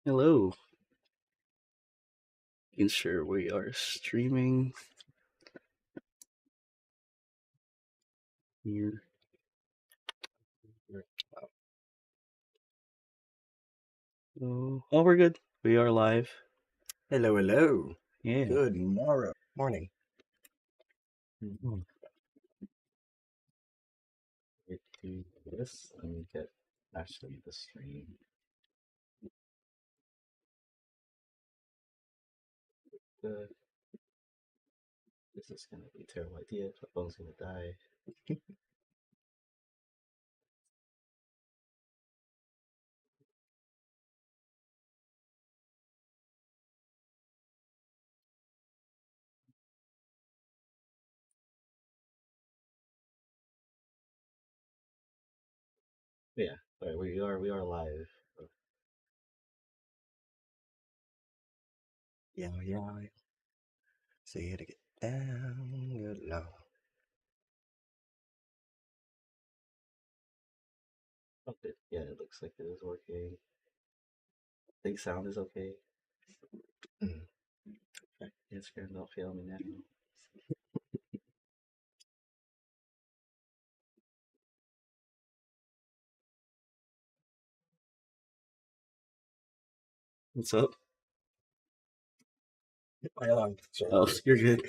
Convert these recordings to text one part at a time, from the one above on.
Hello. Ensure we are streaming here. Oh, we're good. We are live. Hello, hello. Yeah. Good morning. Mhm. Get to this. Let me get actually the stream. The, this is gonna be a terrible idea. My phone's gonna die. But yeah. Alright, we are live. Yeah, yeah. See to get down, good lord. Okay. Yeah, it looks like it is working. I think sound is okay. Mm. Instagram don't fail me now. What's up? Sorry. Oh, you're good.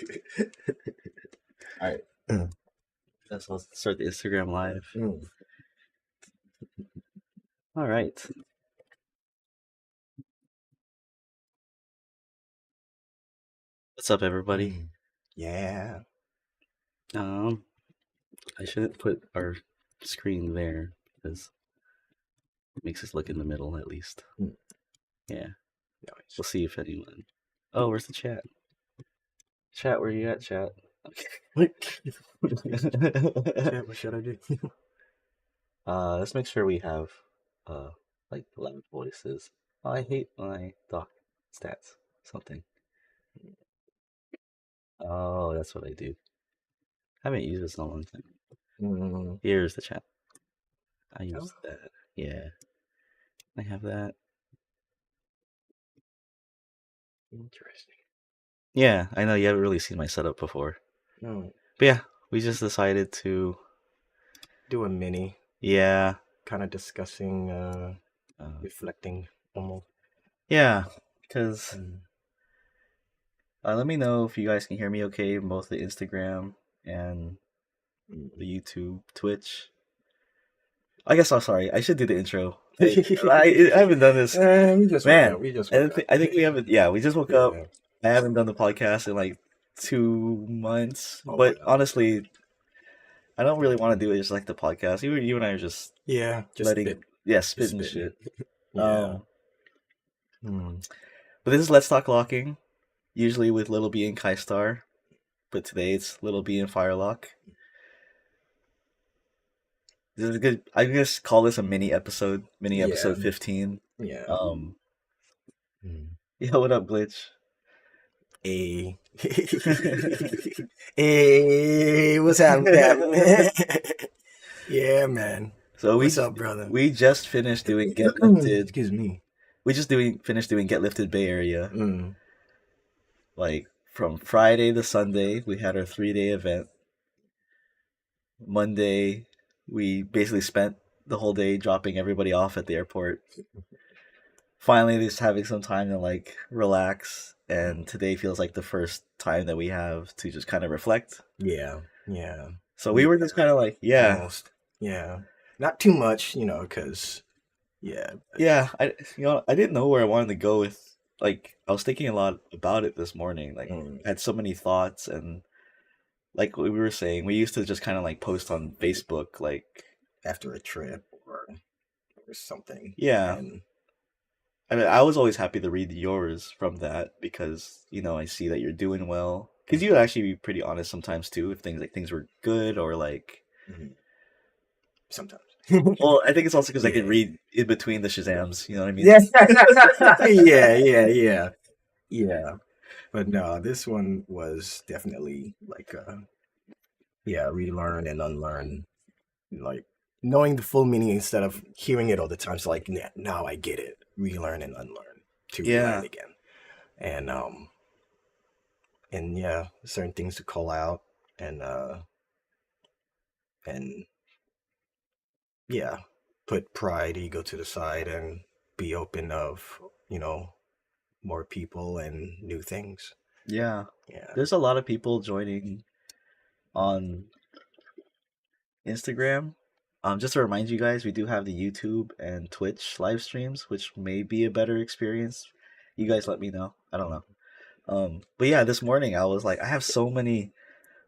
Alright. Mm. Let's start the Instagram live. Mm. Alright. What's up, everybody? Mm. Yeah. I shouldn't put our screen there because it makes us look in the middle at least. Mm. Yeah, Nice. we'll see if anyone. Oh, where's the chat? Chat, where you at, chat? What? Chat, what should I do? Let's make sure we have like loud voices. Oh, I hate my doc stats. Something. Oh, that's what I do. I haven't used this in a long time. Mm. Here's the chat. I Oh, use that. Yeah, I have that. interesting. Yeah, I know you haven't really seen my setup before. Mm. But yeah, we just decided to. Do a mini, Yeah. kind of discussing, reflecting almost. Yeah, because Mm. let me know if you guys can hear me okay, both the Instagram and Mm. the YouTube, Twitch. I guess I'm sorry. I should do the intro. I haven't done this, We just woke man. up. We just woke up. I think we haven't. Yeah, we just woke up. Yeah. I haven't done the podcast in like 2 months, Oh, but wow. honestly, I don't really want to do it just like the podcast. You and I are just Yeah, just letting, spit. yeah, Just spitting spitting. shit. Yeah. Mm. But this is Let's Talk Locking, usually with Little B and Kai Star, but today it's Little B and Firelock. This is a good. I guess call this a mini episode. Mini Yeah. episode 15. Yeah. Um. Mm. Yeah. What up, Glitch? Hey. Hey, what's happening, man? Yeah, man. So What's up, brother? we just finished doing Get Lifted. Excuse me. We just finished doing Get Lifted Bay Area. Mm. Like from Friday to Sunday, we had our 3-day event. Monday, we basically spent the whole day dropping everybody off at the airport. Finally, just having some time to like relax. And today feels like the first time that we have to just kind of reflect. Yeah. Yeah. So we were just kind of like, yeah, Almost. Yeah. Not too much, because, yeah. yeah. I didn't know where I wanted to go with. Like, I was thinking a lot about it this morning. Like, Mm. I had so many thoughts, and like we were saying, we used to just kind of like post on Facebook, like After a trip or something. yeah. And I mean, I was always happy to read yours from that because I see that you're doing well. Because you would actually be pretty honest sometimes too, if things were good or like. Mhm. Sometimes. Well, I think it's also because I could Yeah. read in between the Shazams. You know what I mean? Yeah. Yeah. But no, this one was definitely like, relearn and unlearn. Like knowing the full meaning instead of hearing it all the time. So like, now I get it. Relearn and unlearn. to learn Yeah. again. And and yeah, certain things to call out, and and yeah, put pride, ego to the side, and be open of, more people and new things. Yeah. Yeah. There's a lot of people joining on Instagram. Just to remind you guys, we do have the YouTube and Twitch live streams, which may be a better experience. You guys let me know. I don't know. But yeah, this morning I was like, I have so many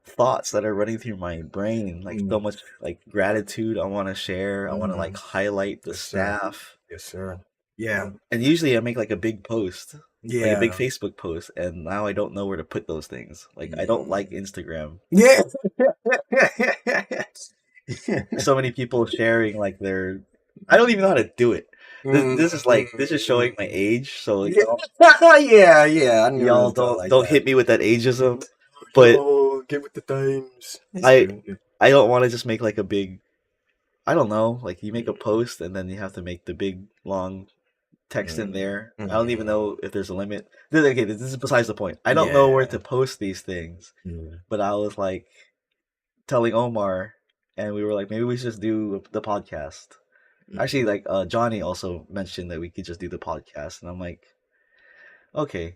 thoughts that are running through my brain, like so Mm, much like gratitude I want to share. I want to like mm, highlight the yes, sir. staff. Yes, sir. Yeah. And usually I make like a big post, like a big Yeah. Facebook post, and now I don't know where to put those things. Like I don't like Mm. Instagram. Yeah. So many people sharing like their I don't even know how to do it. This is showing my age, so Yeah, yeah, yeah. I never y'all really thought like don't that. hit me with that ageism. But Yo, get with the times. It's I true. I don't want to just make like a big I don't know, like you make a post and then you have to make the big long text in Mm, there. I don't even mm, know if there's a limit. Okay, this is besides the point. I don't know where yeah. to post these things, Mm, but I was like telling Omar, and we were like, maybe we should just do the podcast. Actually, mm, like Johnny also mentioned that we could just do the podcast, and I'm like, okay,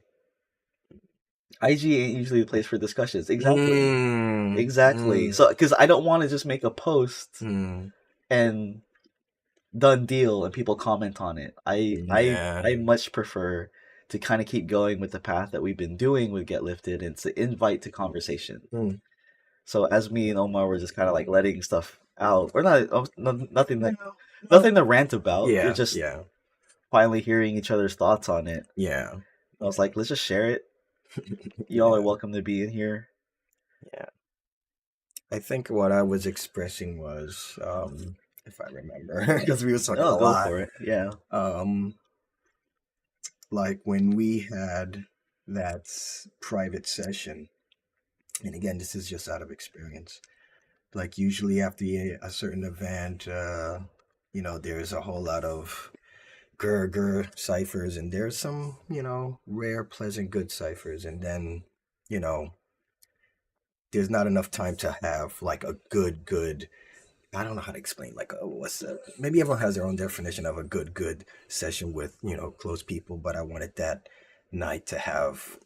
IG ain't usually the place for discussions. Exactly, mm, exactly. mm, So, because I don't want to just make a post mm. and done deal and people comment on it. Yeah. I much prefer to kind of keep going with the path that we've been doing with Get Lifted and to invite to conversation. Mm. So as me and Omar were just kind of like letting stuff out, we're not nothing that Uh, nothing to rant about. We're yeah, just yeah, finally hearing each other's thoughts on it. yeah, I was like, let's just share it. Y'all are yeah, welcome to be in here. yeah. I think what I was expressing was, if I remember, because we were talking Oh, a go lot, for it. Yeah. um, like when we had that private session, and again, this is just out of experience. Like usually after a certain event, there's a whole lot of grr ciphers, and there's some, rare, pleasant, good ciphers, and then, you know, there's not enough time to have like a good. I don't know how to explain. Like, maybe everyone has their own definition of a good session with close people, but I wanted that night to have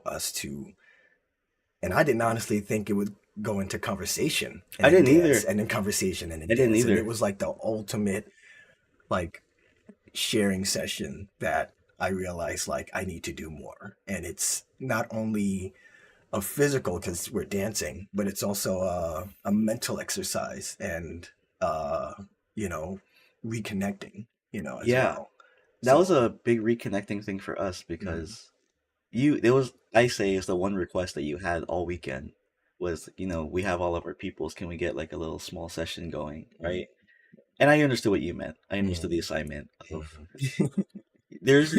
us to, and I didn't honestly think it would go into conversation and I then didn't dance either. and then conversation and then I didn't dance, and it either. was like the ultimate like sharing session that I realized like I need to do more, and it's not only a physical because we're dancing, but it's also a mental exercise and uh, you know reconnecting, as Yeah. well. That was So a big reconnecting thing for us mm, because you there was I say is the one request that you had all weekend was, we have all of our peoples, can we get like a little small session going, mm, right? And I understood what you meant. I understood mm, the assignment of mm. there's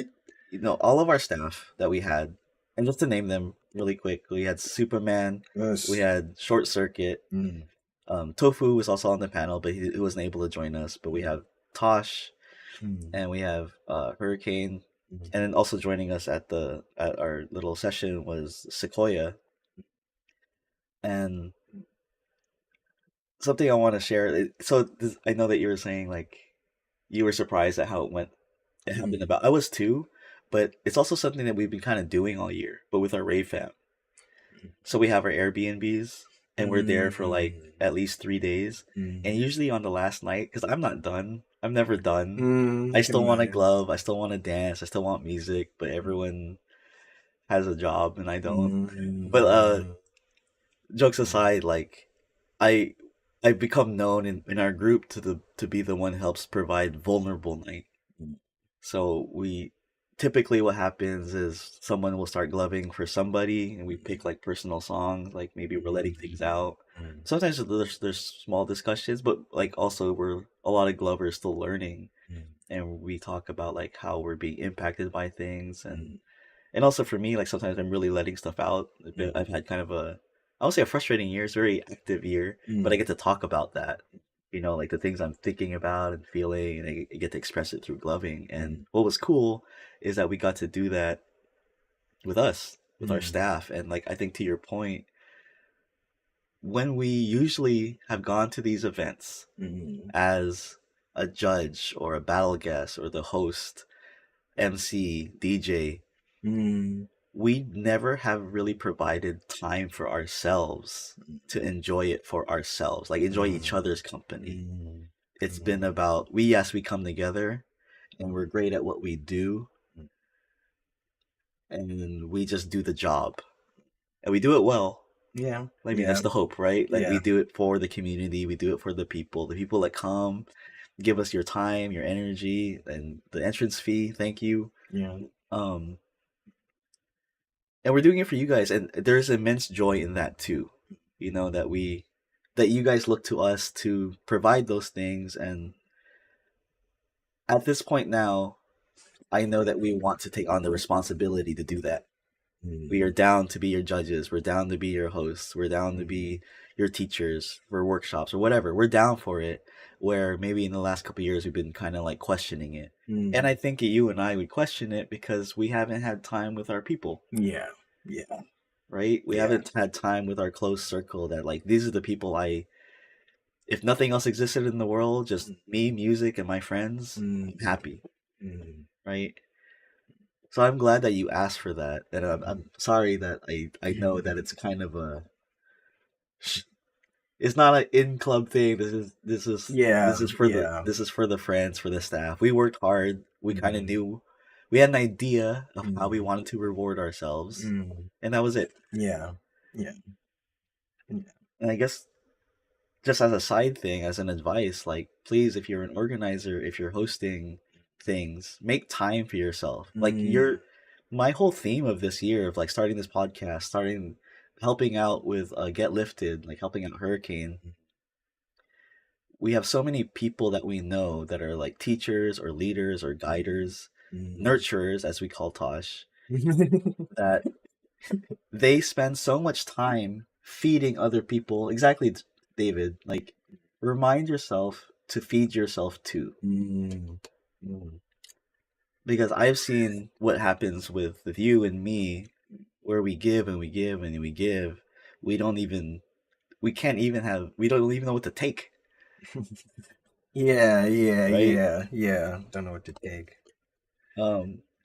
all of our staff that we had, and just to name them really quick, we had Superman, we Yes. had Short Circuit, Mm, Tofu was also on the panel, but he wasn't able to join us. But we have Tosh, mm, and we have Hurricane, mm, and then also joining us at our little session was Sequoia. And something I want to share. So I know that you were saying like you were surprised at how it went. It happened mm, about. I was too, but it's also something that we've been kind of doing all year, but with our rave fam. So we have our Airbnbs, and we're there for like mm, at least 3 days. And mm, usually on the last night, because I'm not done. I'm never done. I I can still want to imagine. glove. I still want to dance. I still want music, but everyone has a job and I don't. But Mm, jokes mm, aside, like I I become known in our group to be the one who helps provide vulnerable night. mm, So we typically what happens is someone will start gloving for somebody and we pick like personal songs, like maybe we're letting things out. mm, Sometimes there's small discussions, but like also we're a lot of glovers still learning mm, and we talk about like how we're being impacted by things mm, and also for me like sometimes I'm really letting stuff out. mm, I've had kind of a I would say a frustrating year. It's a very active year, but I mm. get to talk about that. like the things I'm thinking about and feeling, and I get to express it through gloving. Mm, And what was cool is that we got to do that with us, with our mm, staff. And like, I think to your point, when we usually have gone to these events mm, as a judge or a battle guest or the host, MC, DJ, mm, we never have really provided time for ourselves to enjoy it for ourselves, like enjoy each mm, other's company. mm, It's been mm, about yes, we come together and we're great at what we do mm. and we just do the job. And we do it well. Yeah, I mean, yeah, that's the hope, right? Like yeah, we do it for the community, we do it for the people that come, give us your time, your energy, and the entrance fee. Thank you. yeah. Um, and we're doing it for you guys, and there's immense joy in that too. That you guys look to us to provide those things, and at this point now, I know that we want to take on the responsibility to do that. We are Mm, down to be your judges. We're down to be your hosts. We're down to mm, be your teachers for workshops or whatever. We're down for it. Where maybe in the last couple of years we've been kind of like questioning it, and mm. I think you and I would question it because we haven't had time with our people, Yeah, yeah, right? We yeah. haven't had time with our close circle. That like these are the people I, if nothing else existed in the world, just me, music, and my friends, Mm, I'm happy, mm, right? So I'm glad that you asked for that, and I'm sorry that I know that it's kind of a, it's not an in club thing. yeah, yeah. This is for the friends, for the staff. We worked hard. We kind of Mm, knew, we had an idea of how we mm, wanted to reward ourselves, mm. and that was it. Yeah, yeah, yeah. And I guess just as a side thing, as an advice, like please, if you're an organizer, if you're hosting things, make time for yourself. Like Mm, my whole theme of this year of like starting this podcast, starting helping out with Get Lifted, like helping out Hurricane. We have so many people that we know that are like teachers or leaders or guiders, mm. nurturers, as we call Tosh, that they spend so much time feeding other people. Exactly, David. Like, remind yourself to feed yourself too. Mm, mm, Because I've seen what happens with you and me, where we give and we give and we give. We don't even, we don't even know what to take, yeah, yeah, right? yeah, yeah. Don't know what to take.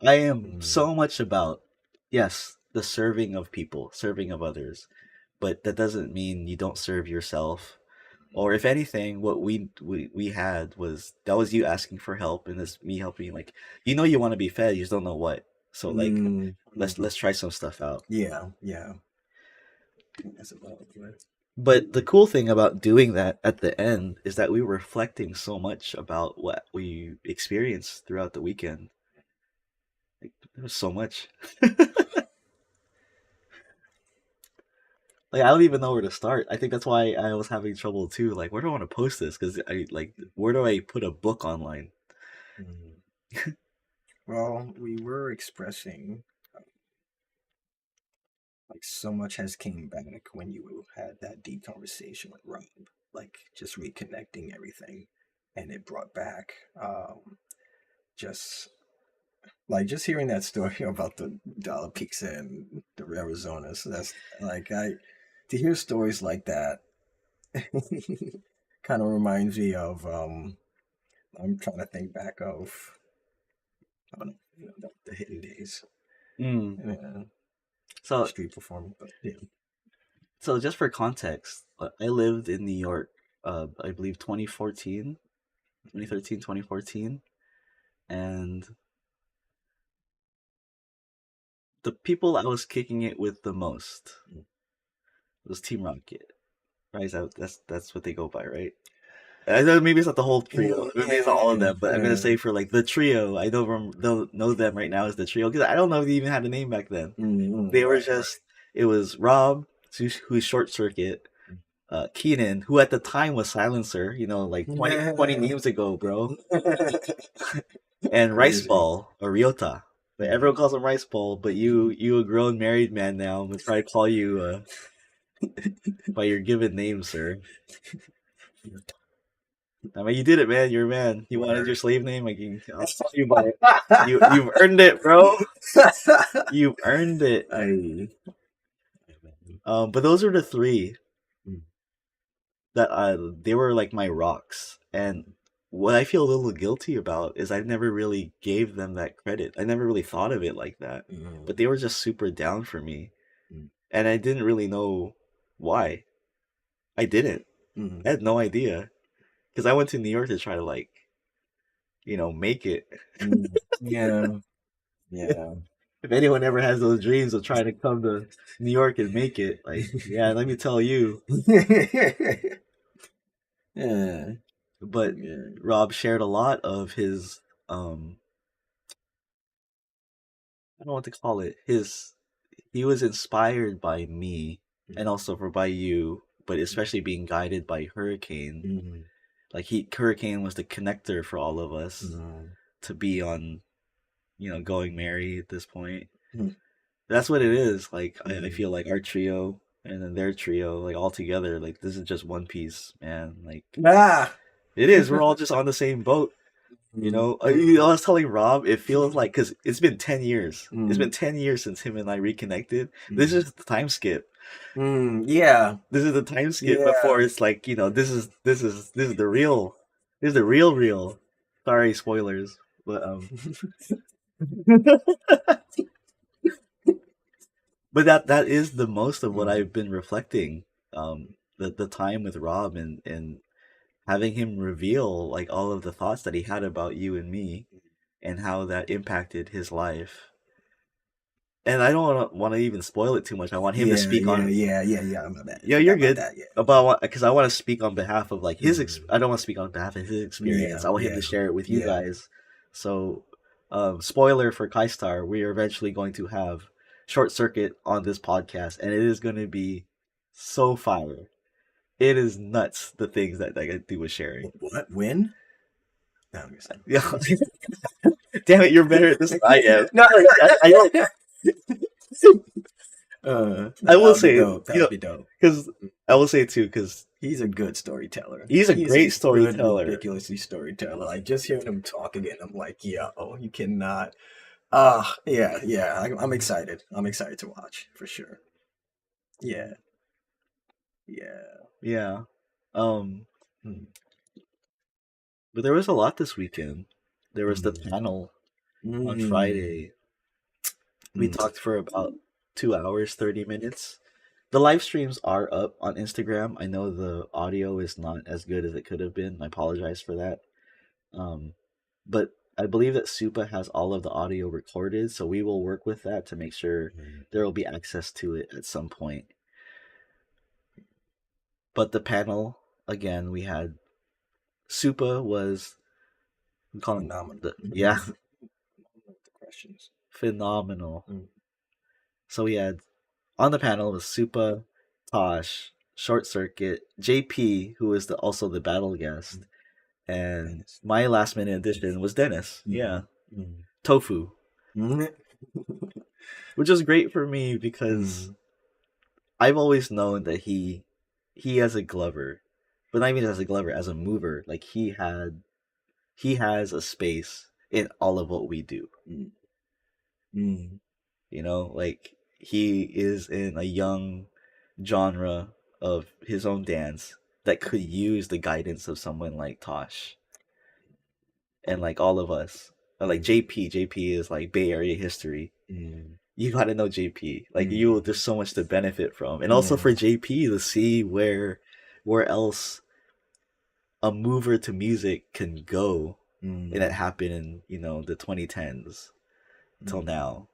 I am Mm, so much about, yes, the serving of people, serving of others, but that doesn't mean you don't serve yourself. Or if anything, what we had was that was you asking for help, and this me helping. Like, you want to be fed, you just don't know what. So like, mm, mm. let's try some stuff out. Yeah, yeah. That's about it. But the cool thing about doing that at the end is that we were reflecting so much about what we experienced throughout the weekend. Like, there was so much. Like, I don't even know where to start. I think that's why I was having trouble too. Like, where do I want to post this? Because I like, where do I put a book online? Mm. Well, we were expressing like so much has came back when you had that deep conversation with Rob, like just reconnecting everything, and it brought back just just hearing that story about the dollar pizza and the Arizona. So that's like I to hear stories like that kind of reminds me of I'm trying to think back of I don't know, the hidden days. Mm. Yeah, So, street performing, but yeah. so just for context, I lived in New York, I believe 2014, 2013, 2014, and the people I was kicking it with the most was Team Rocket. Right? That's what they go by, right? I know maybe it's not the whole trio. Maybe it's not all of them, but I'm gonna say for like the trio, I don't know them right now as the trio because I don't know if they even had a name back then. They were Right, just, it was Rob, who's Short Circuit, Keenan, who at the time was Silencer, like twenty right. memes ago, bro, and Rice Crazy. Ball or Ryota. But everyone calls him Rice Ball. But you a grown married man now. I'm gonna try to call you by your given name, sir. I mean, you did it, man. You're a man. You wanted Word. your slave name. Like, I'll tell you about it. You've earned it, bro. You've earned it. I. But those are the three Mm. that they were like my rocks. And what I feel a little guilty about is I never really gave them that credit. I never really thought of it like that. But they were just super down for me. Mm. And I didn't really know why. I didn't. Mm. I had no idea. Because I went to New York to try to like, make it. Mm. Yeah. Yeah. If anyone ever has those dreams of trying to come to New York and make it, like, yeah, let me tell you. Yeah. But Yeah. Rob shared a lot of his, I don't know what to call it. He was inspired by me and also by you, but especially being guided by Hurricane. Mm. Like Hurricane was the connector for all of us Mm. to be on, going merry at this point. Mm. That's what it is. Like I feel Mm. like our trio and then their trio, like all together, like this is just one piece, man. Like Ah. it is. We're all just on the same boat. Mm. I was telling Rob, it feels like because it's been 10 years. It's been Mm. 10 years since him and I reconnected. This Mm. is the time skip. Yeah. This is the time skip Yeah. before it's like this is the real, this is the real. Sorry, spoilers, but but that is the most of what Mm. I've been reflecting. The time with Rob and having him reveal like all of the thoughts that he had about you and me and how that impacted his life. And I don't want to even spoil it too much. I want him to Yeah. speak Yeah. on. Yeah. Yeah. Yeah. My bad. I Yeah, forgot you're about good. that. Yeah. About because I want to speak on behalf of like his. Mm. I don't want to speak on behalf of his experience. Yeah. I want him Yeah. to share it with you Yeah. guys. So, spoiler for Kaistar, we are eventually going to have Short Circuit on this podcast, and it is going to be so fire. It is nuts the things that I do with sharing. What? When? No, I'm just Yeah, damn it, you're better at this than I am. no, I that will would be say, dope. That would be dope. because I will say too, because He's a good storyteller. he's a He's a great good, storyteller. ridiculously storyteller. Like just hearing him talk again, I'm like, yo, you cannot. Yeah, yeah. I'm excited. I'm excited to watch for sure. Yeah, yeah. Yeah. Um, Mm. but there was a lot this weekend. There was the Mm. panel on Mm. Friday. We Mm. talked for about 2 hours, 30 minutes. The live streams are up on Instagram. I know the audio is not as good as it could have been. I apologize for that. Um, but I believe that Supa has all of the audio recorded, so we will work with that to make sure Mm. there will be access to it at some point. But the panel, again, we had Supa was we call him Phenomenal. yeah, The questions. phenomenal. Mm. So we had on the panel was Supa, Tosh, Short Circuit, JP, who is also the battle guest, and Dennis. my last minute addition was Dennis. Mm. Yeah, Mm. Tofu, Mm. which was great for me because I've always known that he as a Glover, but not even as a Glover, as a mover, like he has a space in all of what we do. Mm. Mm. Like he is in a young genre of his own dance that could use the guidance of someone like Tosh and like all of us. Like JP is like Bay Area history. Mm. You got to know JP. Like there's so much to benefit from, and also Yeah. for JP to see where else a mover to music can go, Mm. and it happened in the 2010s till now.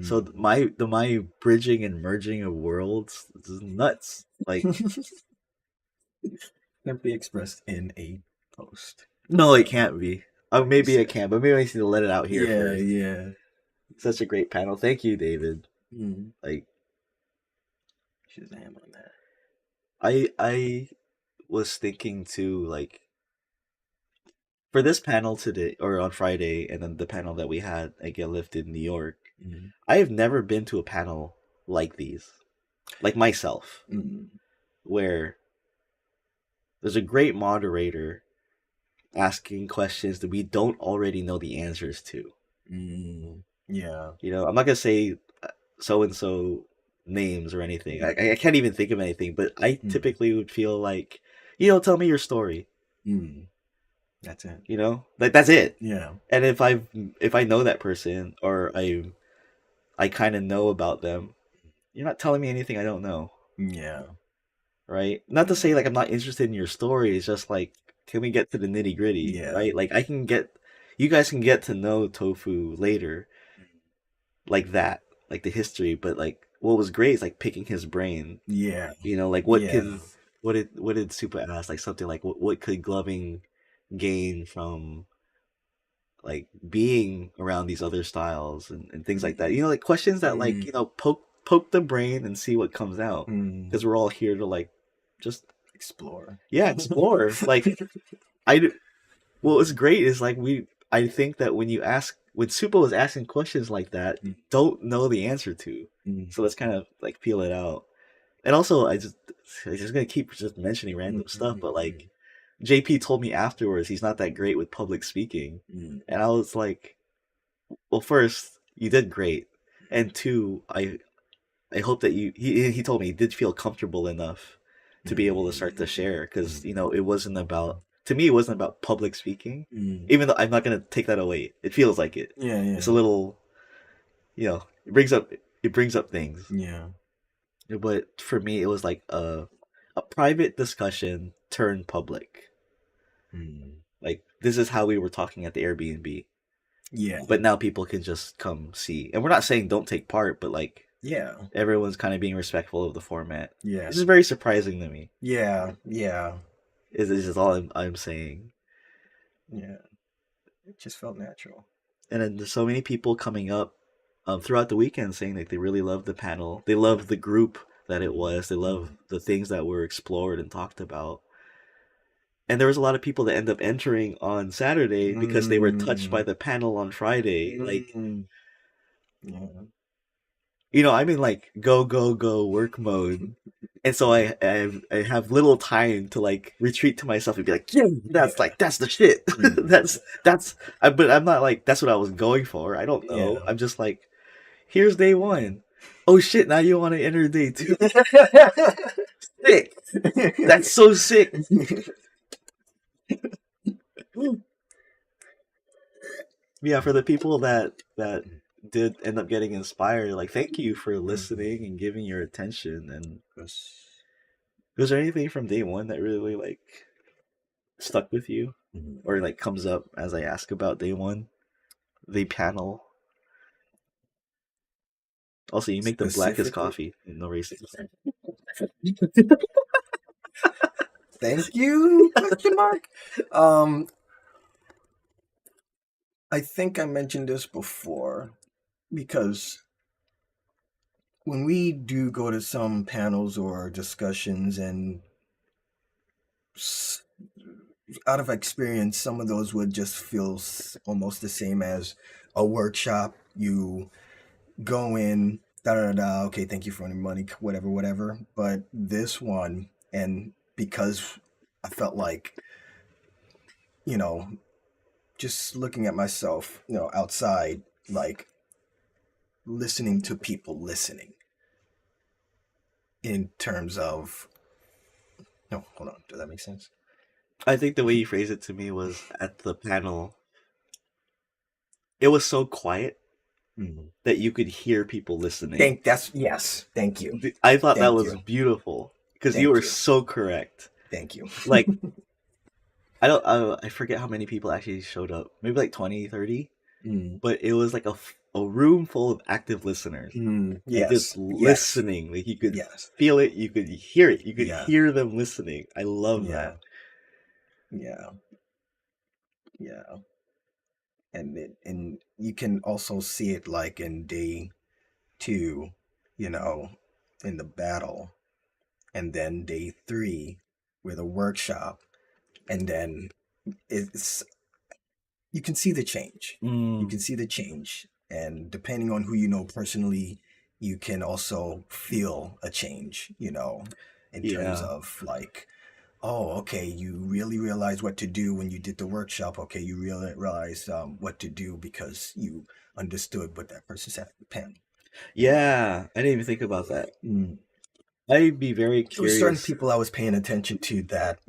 So Mm. my bridging and merging of worlds is nuts. Like Can't be expressed in a post. no, it So, can't be. like Maybe you I can, but maybe I need to let it out here Yeah, first. yeah. Such a great panel. Thank you, David. Mm. Like Shazam on that. I was thinking too, like for this panel today or on Friday, and then the panel that we had at GetLifted in New York. Mm. I have never been to a panel like these, like myself, Mm. where there's a great moderator asking questions that we don't already know the answers to. Yeah. You know, I'm not gonna say so and so names or anything. I can't even think of anything, but I typically would feel like, tell me your story. That's it. You know, like that's it. Yeah. And if I know that person or I kind of know about them, you're not telling me anything I don't know. Yeah. Right? Not to say like I'm not interested in your story. It's just like, can we get to the nitty gritty? Yeah. Right? Like you guys can get to know Tofu later, like that, like the history. But like what was great is like picking his brain. Yeah. Like Yeah. what did Super ask? Like something like what could Gloving gain from like being around these other styles and things like that. Like questions that like, poke the brain and see what comes out. Because we're all here to like just Explore. explore. Like I what was great is like I think that when Supa was asking questions like that, don't know the answer to. So let's kind of like peel it out. And also I just gonna keep just mentioning random stuff, but like JP told me afterwards he's not that great with public speaking. And I was like, well, first, you did great. And two, I hope that he told me he did feel comfortable enough to be able to start to share because, it wasn't about, to me, it wasn't about public speaking, even though I'm not going to take that away. It feels like it. Yeah. It's a little, it brings up things. Yeah. But for me, it was like a private discussion turned public. Like this is how we were talking at the Airbnb. Yeah. But now people can just come see. And we're not saying don't take part, but like everyone's kind of being respectful of the format. Yeah. This is very surprising to me. Yeah. Is all I'm saying. Yeah. It just felt natural. And then there's so many people coming up throughout the weekend saying that they really loved the panel. They loved the group that it was. They loved the things that were explored and talked about. And there was a lot of people that end up entering on Saturday because they were touched by the panel on Friday. Like, I'm in like go work mode, and so I have little time to like retreat to myself and be like, yeah, that's the shit. But I'm not like that's what I was going for. I don't know. I'm just like, here's day one. Oh shit! Now you want to enter day two? Sick. That's so sick. Yeah, for the people that did end up getting inspired, like thank you for listening and giving your attention. And was there anything from day one that really like stuck with you, or like comes up as I ask about day one, the panel? Also, you make the blackest coffee. No racism. Thank you? Question mark. I think I mentioned this before because when we do go to some panels or discussions, and out of experience, some of those would just feel almost the same as a workshop. You go in, okay, thank you for any money, whatever. But this one, and because I felt like, just looking at myself, outside, like listening to people listening in terms of, no, hold on, does that make sense? I think the way you phrased it to me was at the panel, it was so quiet that you could hear people listening. Yes, thank you. I thought that was beautiful because you were so correct. Thank you. Like, I forget how many people actually showed up. Maybe like 20, 30. But it was like a room full of active listeners. Just listening. Like you could feel it, you could hear it, you could hear them listening. I love that. Yeah. And you can also see it like in day 2, in the battle, and then day 3 with a workshop, and then you can see the change. You can see the change, and depending on who you know personally, you can also feel a change, in terms of like oh, okay, you really realized what to do when you did the workshop. Okay, you really realized what to do because you understood what that person said at the pen. Mm, Yeah, I didn't even think about that. mm. I'd be very There were certain curious. people I was paying attention to that,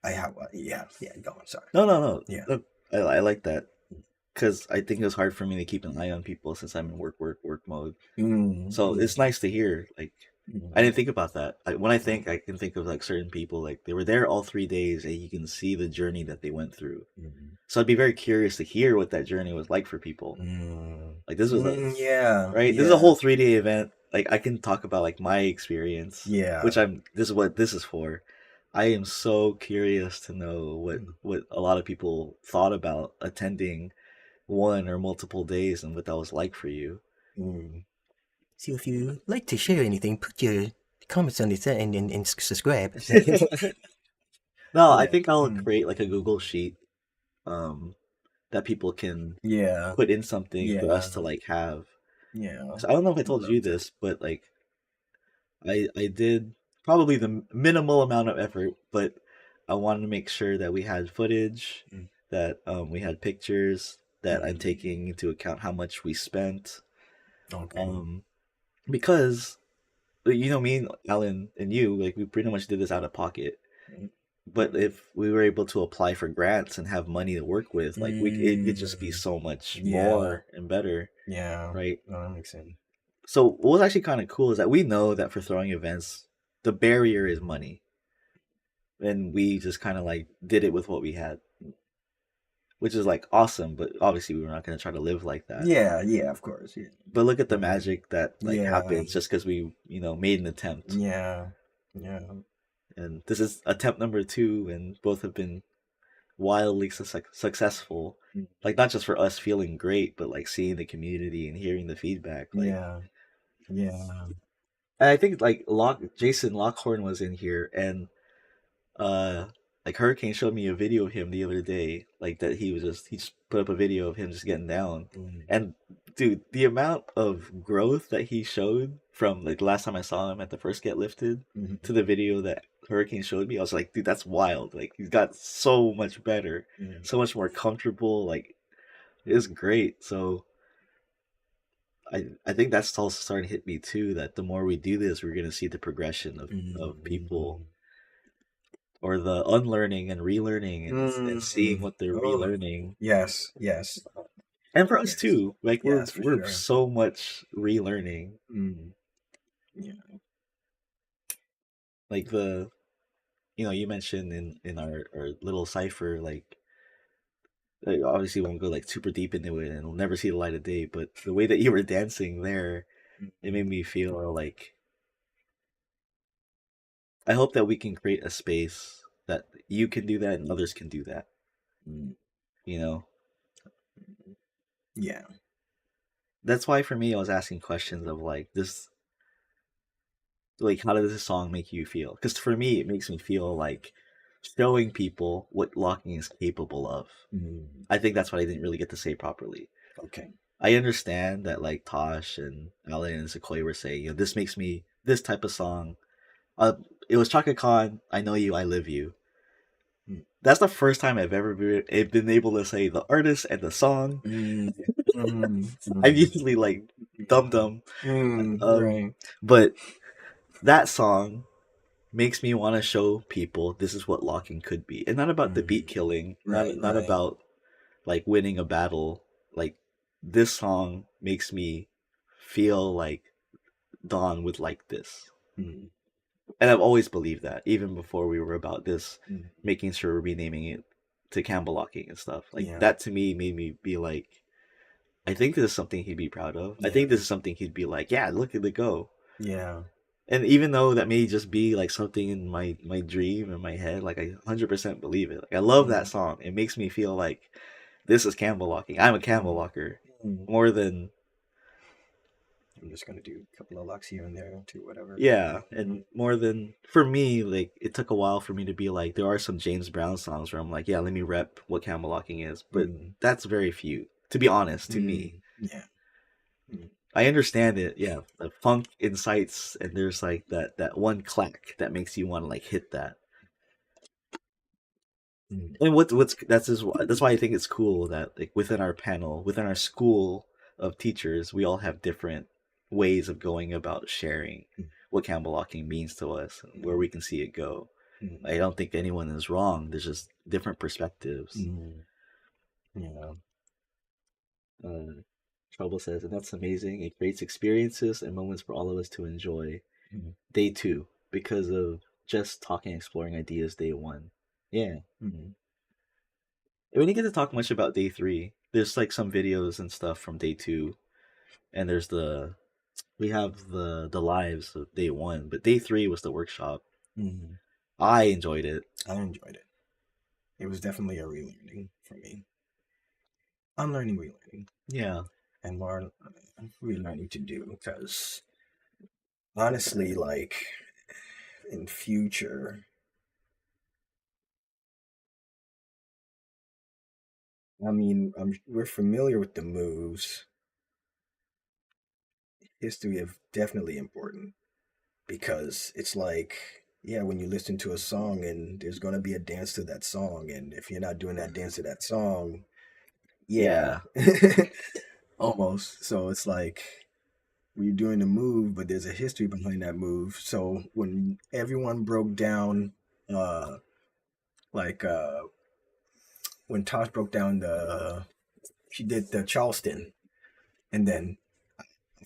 I have, yeah, yeah, go on, sorry. No, no, no. Yeah. Look, I like that because I think it was hard for me to keep an eye on people since I'm in work mode. Mm, So mm, it's nice to hear. Like, I mm, didn't think about that. When I think, I can think of like certain people, like they were there all 3 days, and you can see the journey that they went through. mm, So I'd be very curious to hear what that journey was like for people. mm, Like this was like, yeah, right? This is a yeah, whole 3 day event. Like I can talk about like my experience, yeah. which I'm. This is what this is for. I am so curious to know Mm, what a lot of people thought about attending one or multiple days and what that was like for you. mm. So if you like to share anything, put your comments on this and subscribe. No, I Yeah. think I'll Mm. create like a Google sheet um that people can Yeah. put in something for Yeah. us to like have. Yeah. So I don't know if I I'd told love you to. this, but like I did probably the minimal amount of effort, but I wanted to make sure that we had footage, Mm. that we had pictures, that I'm Mm. taking into account how much we spent. Okay. Um, because you know me and Alan and you, like we pretty much did this out of pocket. Mm. But if we were able to apply for grants and have money to work with, like it could just be Mm. so much Yeah. more and better, Yeah. right? No, that makes sense. So what was actually kind of cool is that we know that for throwing events, the barrier is money, and we just kind of like did it with what we had, which is like awesome. But obviously, we were not going to try to live like that. Yeah. Yeah. Of course. Yeah. But look at the Mm. magic that like Yeah. happens just because we made an attempt, Yeah. Yeah. and this is attempt number two, and both have been wildly successful. Mm. Like not just for us feeling great, but like seeing the community and hearing the feedback. Like, Yeah. Yeah. and I think like Jason Lockhorn was in here, and uh, like Hurricane showed me a video of him the other day. Like that he just put up a video of him just getting down, Mm. and dude, the amount of growth that he showed from like the last time I saw him at the first Get Lifted Mm. to the video that Hurricane showed me, I was like, dude, that's wild. Like he's got so much better, Mm. so much more comfortable. Like it's great. So I think that's also starting to hit me too. That the more we do this, we're gonna see the progression of people Mm. or the unlearning and relearning and seeing Mm. what they're Oh, relearning. yes. Yes. And for us Yes. too, like Yes, for we're sure. so much relearning. Mm. Yeah. Like the you mentioned in our little cipher, like obviously won't go like super deep into it and it'll never see the light of day, but the way that you were dancing there, it Mm. made me feel like I hope that we can create a space that you can do that and others can do that. Mm. You know, Yeah. that's why for me I was asking questions of like this, like how does this song make you feel? Because for me it makes me feel like showing people what locking is capable of. Mm. I think that's what I didn't really get to say properly. Okay. I understand that like Tosh and Alan and Sequoia were saying, this makes me this type of song. Uh, it was Chaka Khan, I Know You, I Live You. Mm. That's the first time I've ever been able to say the artist and the song. Mm. Mm. I'm Mm. usually like dum dum, um, Right. but that song makes me want to show people this is what locking could be, and not about the beat Mm. killing, Right. not Right. about like winning a battle. Like this song makes me feel like Dawn would like this. Mm. And I've always believed that, even before we were about this, Mm. making sure we're renaming it to Campbell locking and stuff. Like Yeah. that to me made me be like, I think this is something he'd be proud of. I Yeah. think this is something he'd be like, yeah, look at it go. Yeah. And even though that may just be like something in my dream in my head, like I 100% believe it. Like I love that Mm. song. It makes me feel like this is Campbell locking. I'm a Campbell Mm. locker Mm. more than I'm just gonna do a couple of locks here and there to whatever. yeah, Mm. and more than for me, like it took a while for me to be like, there are some James Brown songs where I'm like, yeah, let me rep what Campbell locking is, but Mm. that's very few, to be honest, to me. Mm. Yeah. Mm. I understand it, yeah. The funk incites, and there's like that one clack that makes you want to like hit that. Mm. And that's why I think it's cool that like within our panel, within our school of teachers, we all have different ways of going about sharing Mm. what candle locking means to us and where we can see it go. Mm. I don't think anyone is wrong. There's just different perspectives. Mm. Yeah. Uh, Trouble says, and that's amazing. It creates experiences and moments for all of us to enjoy. Mm. Day two, because of just talking, exploring ideas. Day one, yeah. Mm. We didn't get to talk much about day three. There's like some videos and stuff from day two, and we have the lives of day one, but day three was the workshop. Mm. I enjoyed it. I enjoyed it. It was definitely a relearning for me. Unlearning, relearning, Yeah, and more relearning to do because honestly, like in future, I mean, we're familiar with the moves. History is definitely important because it's like, yeah, when you listen to a song and there's going to be a dance to that song, and if you're not doing that dance to that song, yeah, yeah, almost. So it's like we're doing the move, but there's a history behind that move. So when everyone broke down, uh, like when Tosh broke down she did the Charleston, and then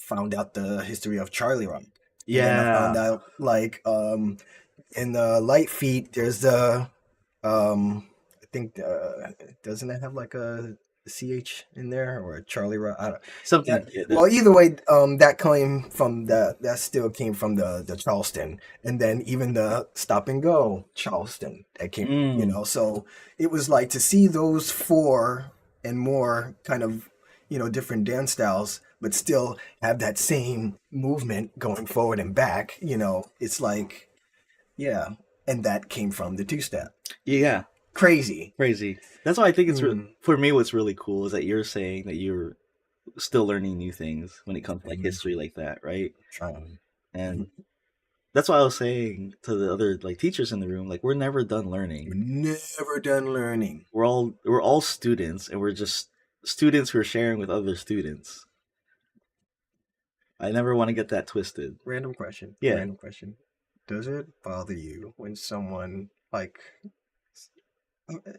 found out the history of Charlie Rock, and then I found yeah. out like in the Light Feet, there's the I think doesn't it have like a ch in there or a Charlie Rock? I don't, Something. that, Yeah, well, either way, that came from that still came from the Charleston, and then even the Stop and Go Charleston that came, mm, So it was like to see those four and more kind of different dance styles, but still have that same movement going forward and back. It's like yeah, and that came from the two step. yeah, Crazy. crazy. That's why I think Mm. for me. What's really cool is that you're saying that you're still learning new things when it comes to like Mhm. history like that, right? Trying. And that's why I was saying to the other like teachers in the room, like we're never done We're learning. never done learning. We're all students, and we're just students who are sharing with other students. I never want to get that twisted. Random question. Yeah, Random question. Does it bother you when someone like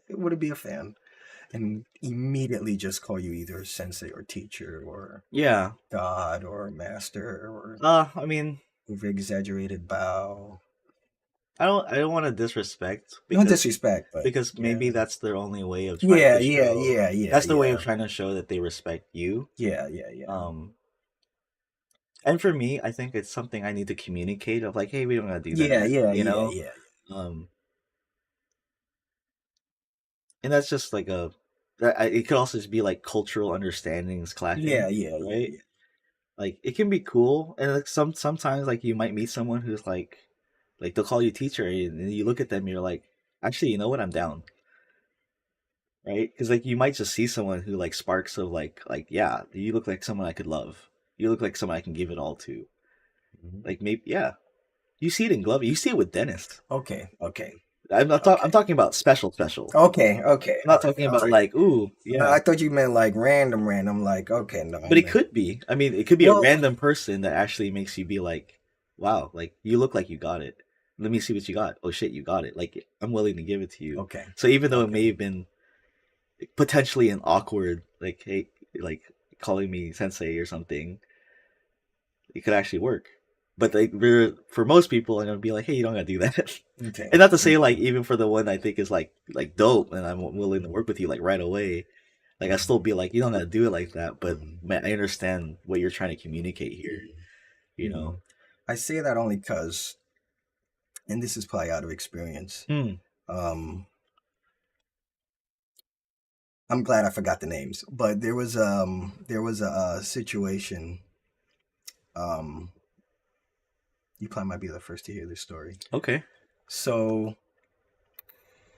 would it be a fan and immediately just call you either sensei or teacher or yeah. god or master or I mean, over exaggerated bow? I don't want to disrespect No disrespect, but because maybe yeah. that's their only way of trying Yeah, to yeah, show. yeah, yeah, That's the way yeah. of trying to show that they respect you. Yeah, yeah, yeah. Um, and for me, I think it's something I need to communicate of like, hey, we don't gotta do Yeah, that, yeah, you yeah, know. yeah. Um, and that's just like it could also just be like cultural understandings Yeah, clashing, yeah, yeah, right? yeah. Like it can be cool, and like sometimes like you might meet someone who's like they'll call you teacher, and you look at them, and you're like, actually, you know what, I'm down, right? Because like you might just see someone who like sparks of like yeah, you look like someone I could love, you look like someone I can give it all to, Mhm. like maybe yeah, you see it in Glove, you see it with Dennis. Okay, okay, I'm okay. talking about special. Okay, okay. I'm All not right, talking all about right. like ooh No, yeah. I thought you meant like random. Like, okay, no, I But it meant could be. I mean, it could be a well, random person that actually makes you be like, wow, like you look like you got it. Let me see what you got. Oh shit, you got it. Like I'm willing to give it to you. okay, So even though it may okay. have been potentially an awkward, like, hey, like calling me sensei or something, it could actually work. But like for most people, I'm gonna be like, hey, you don't gotta do that. Okay. And not to say like Okay. even for the one I think is like dope, and I'm willing to work with you like right away. Like I still be like, you don't gotta do it like that. But Mhm. man, I understand what you're trying to communicate here. You know. Mhm. I say that only because, and this is probably out of experience. Hmm. Um, I'm glad I forgot the names, but there was a situation. Um, you probably might be the first to hear this story. Okay. So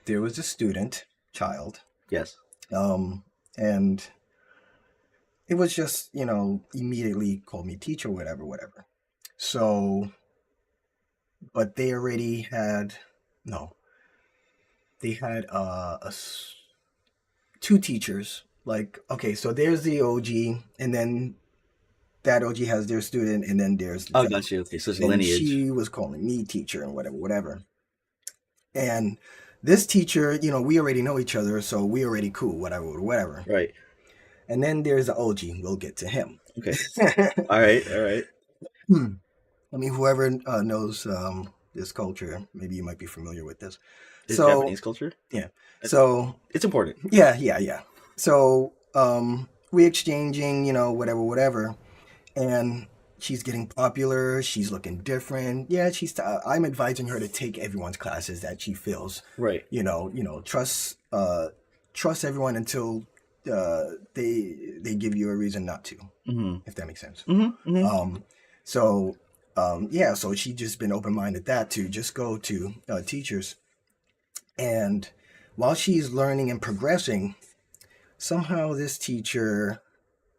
there was a student, child, Yes. and it was just immediately called me teacher, whatever, whatever. So, but they already had no. they had two teachers. Like, okay, so there's the OG, and then that OG has their student, and then there's Oh, them. got you. Okay, so it's a And lineage. she was calling me teacher and whatever, whatever. And this teacher, we already know each other, so we already cool, whatever, whatever. Right. And then there's the OG. We'll get to him. Okay. All right. All right. I mean, whoever knows this culture, maybe you might be familiar with this. Is So, Japanese culture? yeah. So, It's important. yeah. So, we exchanging, whatever, whatever. And she's getting popular. She's looking different. Yeah, I'm advising her to take everyone's classes that she feels, Right. trust everyone until they give you a reason not to, if that makes sense. So yeah, so she just been open-minded that to just go to teachers, and while she's learning and progressing, somehow this teacher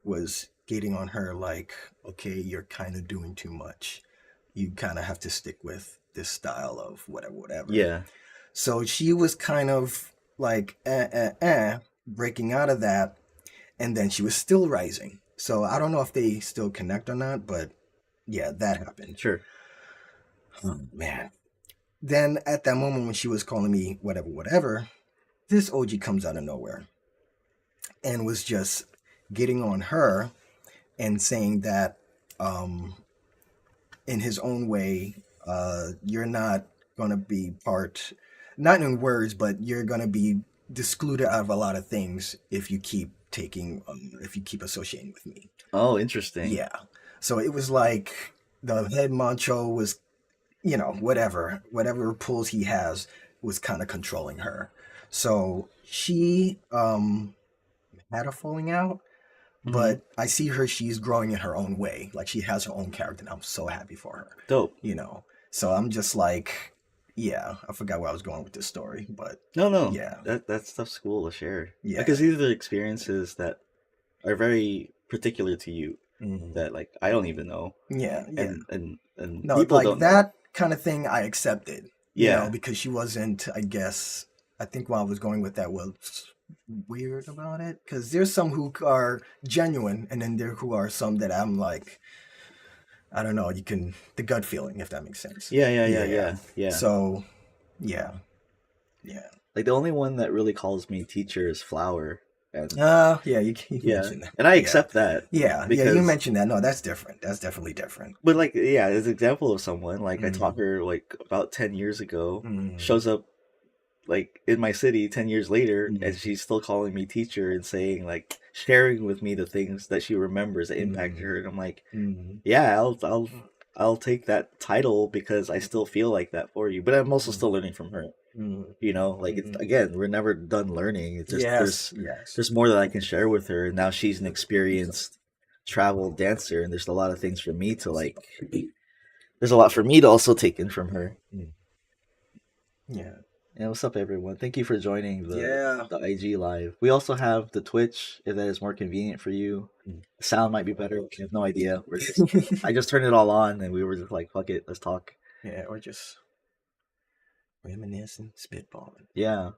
was getting on her like, okay, you're kind of doing too much. You kind of have to stick with this style of whatever, whatever. Yeah. So she was kind of like, breaking out of that, and then she was still rising. So I don't know if they still connect or not, but yeah, that happened. Sure. Oh, man. Then at that moment when she was calling me whatever, whatever, this OG comes out of nowhere and was just getting on her and saying that in his own way, you're not going to be part, not in words, but you're going to be excluded out of a lot of things if you keep associating with me. Oh, interesting. Yeah. So it was like the head macho was, whatever pulls he has was kind of controlling her. So she had a falling out, but I see her, she's growing in her own way. Like she has her own character, and I'm so happy for her. Dope. So I'm just like, yeah, I forgot where I was going with this story, but No. yeah. That stuff's cool to share. Yeah. Because these are the experiences that are very particular to you that like I don't even know. Yeah. And No, people like don't that know. kind of thing I accepted. Yeah. Because she wasn't, I think where I was going with that was weird about it. Because there's some who are genuine, and then there who are some that I'm like, I don't know, the gut feeling, if that makes sense. Yeah. So, yeah. Like the only one that really calls me teacher is Flower. And yeah, you mentioned that. And I accept that. Yeah, you mentioned that. No, that's different. That's definitely different. But like, yeah, as an example of someone, like I taught her like about 10 years ago, shows up like in my city 10 years later, and she's still calling me teacher and saying like, sharing with me the things that she remembers that impacted her. And I'm like, yeah, I'll take that title because I still feel like that for you. But I'm also still learning from her. Like it's, again, we're never done learning. It's just there's more that I can share with her. And now she's an experienced travel dancer, and there's a lot of things for me to like. There's a lot for me to also take in from her. Yeah. And what's up, everyone? Thank you for joining the IG live. We also have the Twitch, if that is more convenient for you. The sound might be better. I have no idea. I just turned it all on, and we were just like, "Fuck it, let's talk." Yeah, or just reminiscing, spitballing. Yeah,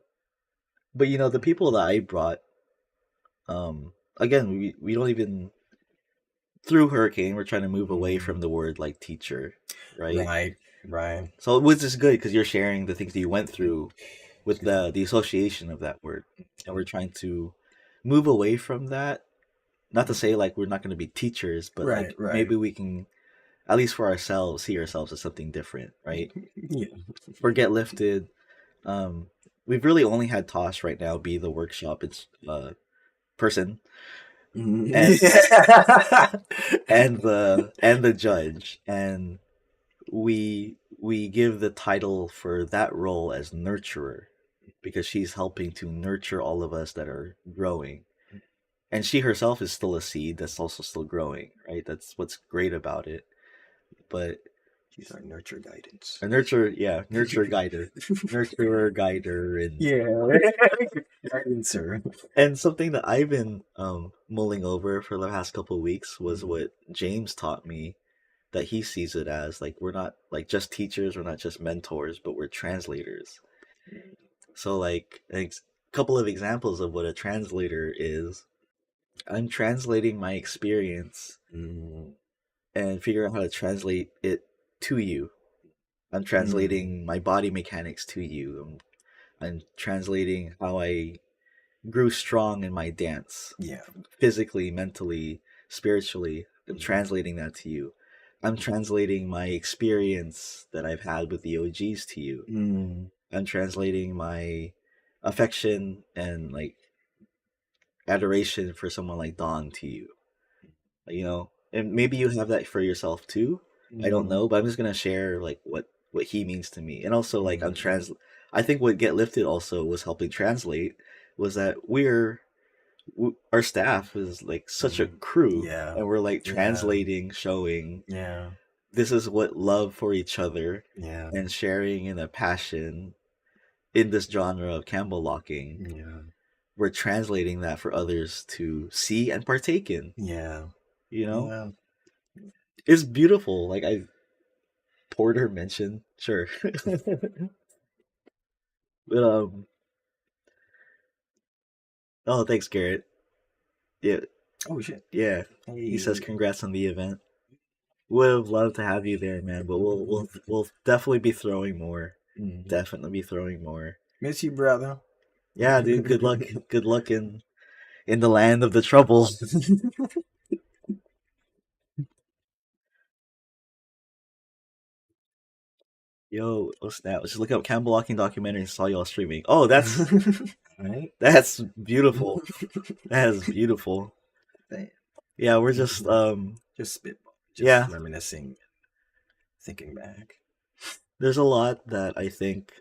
but the people that I brought, again, we don't even through Hurricane. We're trying to move away from the word like teacher, right? Right. So it was just good because you're sharing the things that you went through with the association of that word, and we're trying to move away from that. Not to say like we're not going to be teachers, but like maybe we can, at least for ourselves, see ourselves as something different, right? Yeah. For GetLifted, we've really only had Tosh right now be the workshop person, and the judge, and we give the title for that role as nurturer because she's helping to nurture all of us that are growing, and she herself is still a seed that's also still growing, right? That's what's great about it. But she's our nurture guidance, nurture guider, nurturer guider, and guidancer. And something that I've been mulling over for the past couple of weeks was what James taught me, that he sees it as like we're not like just teachers, we're not just mentors, but we're translators. So like couple of examples of what a translator is. I'm translating my experience Mm. and figuring out how to translate it to you. I'm Mm. translating my body mechanics to you. I'm translating how I grew strong in my dance, Yeah. physically, mentally, spiritually. I'm Mm. translating that to you. I'm translating my experience that I've had with the OGs to you. Mm. I'm translating my affection and like adoration for someone like Don to you. You know, and maybe you have that for yourself too. I don't Mm. know, but I'm just gonna share like what he means to me, and also like I'm Mm. trans. I think what Get Lifted also was helping translate was that our staff is like such a Mm. crew, Yeah. and we're like Yeah. translating, showing Yeah. this is what love for each other Yeah. and sharing in a passion in this genre of Campbell locking. Yeah. We're translating that for others to see and partake in. Yeah. You know, Yeah. it's beautiful. Like I Porter mentioned, sure. But oh, thanks, Garrett. Yeah, Oh shit. yeah. He says Hey. congrats on the event. Would have loved to have you there, man. But we'll definitely be throwing more. Mhm. Definitely be throwing more. Miss you, brother. Yeah, dude. Good luck. Good luck in the land of the trouble. Yo, oh snap! Let's just look up Campbell Locking documentary and saw y'all streaming. Oh, Right? that's beautiful. That is beautiful. Damn. Yeah, we're just Just spitball. Just yeah. reminiscing, thinking back. There's a lot that I think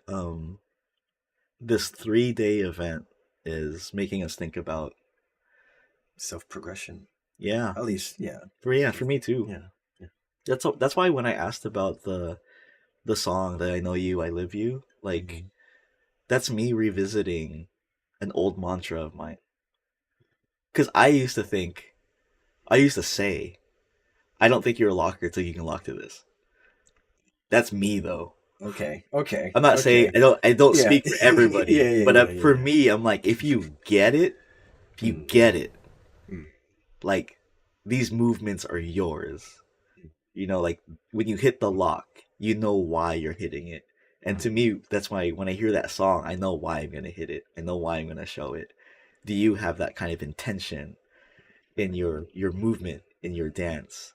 this 3 day event is making us think about. Self progression. Yeah, At least, yeah. for me too. Yeah. Yeah. That's why when I asked about the song that I know you, I live you, like Mhm. that's me revisiting an old mantra of mine. Because I used to say, I don't think you're a locker until you can lock to this. That's me though. Okay. Okay. I'm not saying Okay. I don't Yeah. speak for Yeah. everybody, Yeah. but Yeah. Yeah. for Yeah. me, I'm like, if you Mm. get it, Mm. like these movements are yours. You know, like when you hit the lock, you know why you're hitting it. And to Mm. me, that's why when I hear that song, I know why I'm gonna hit it. I know why I'm gonna show it. Do you have that kind of intention in your movement, in your dance?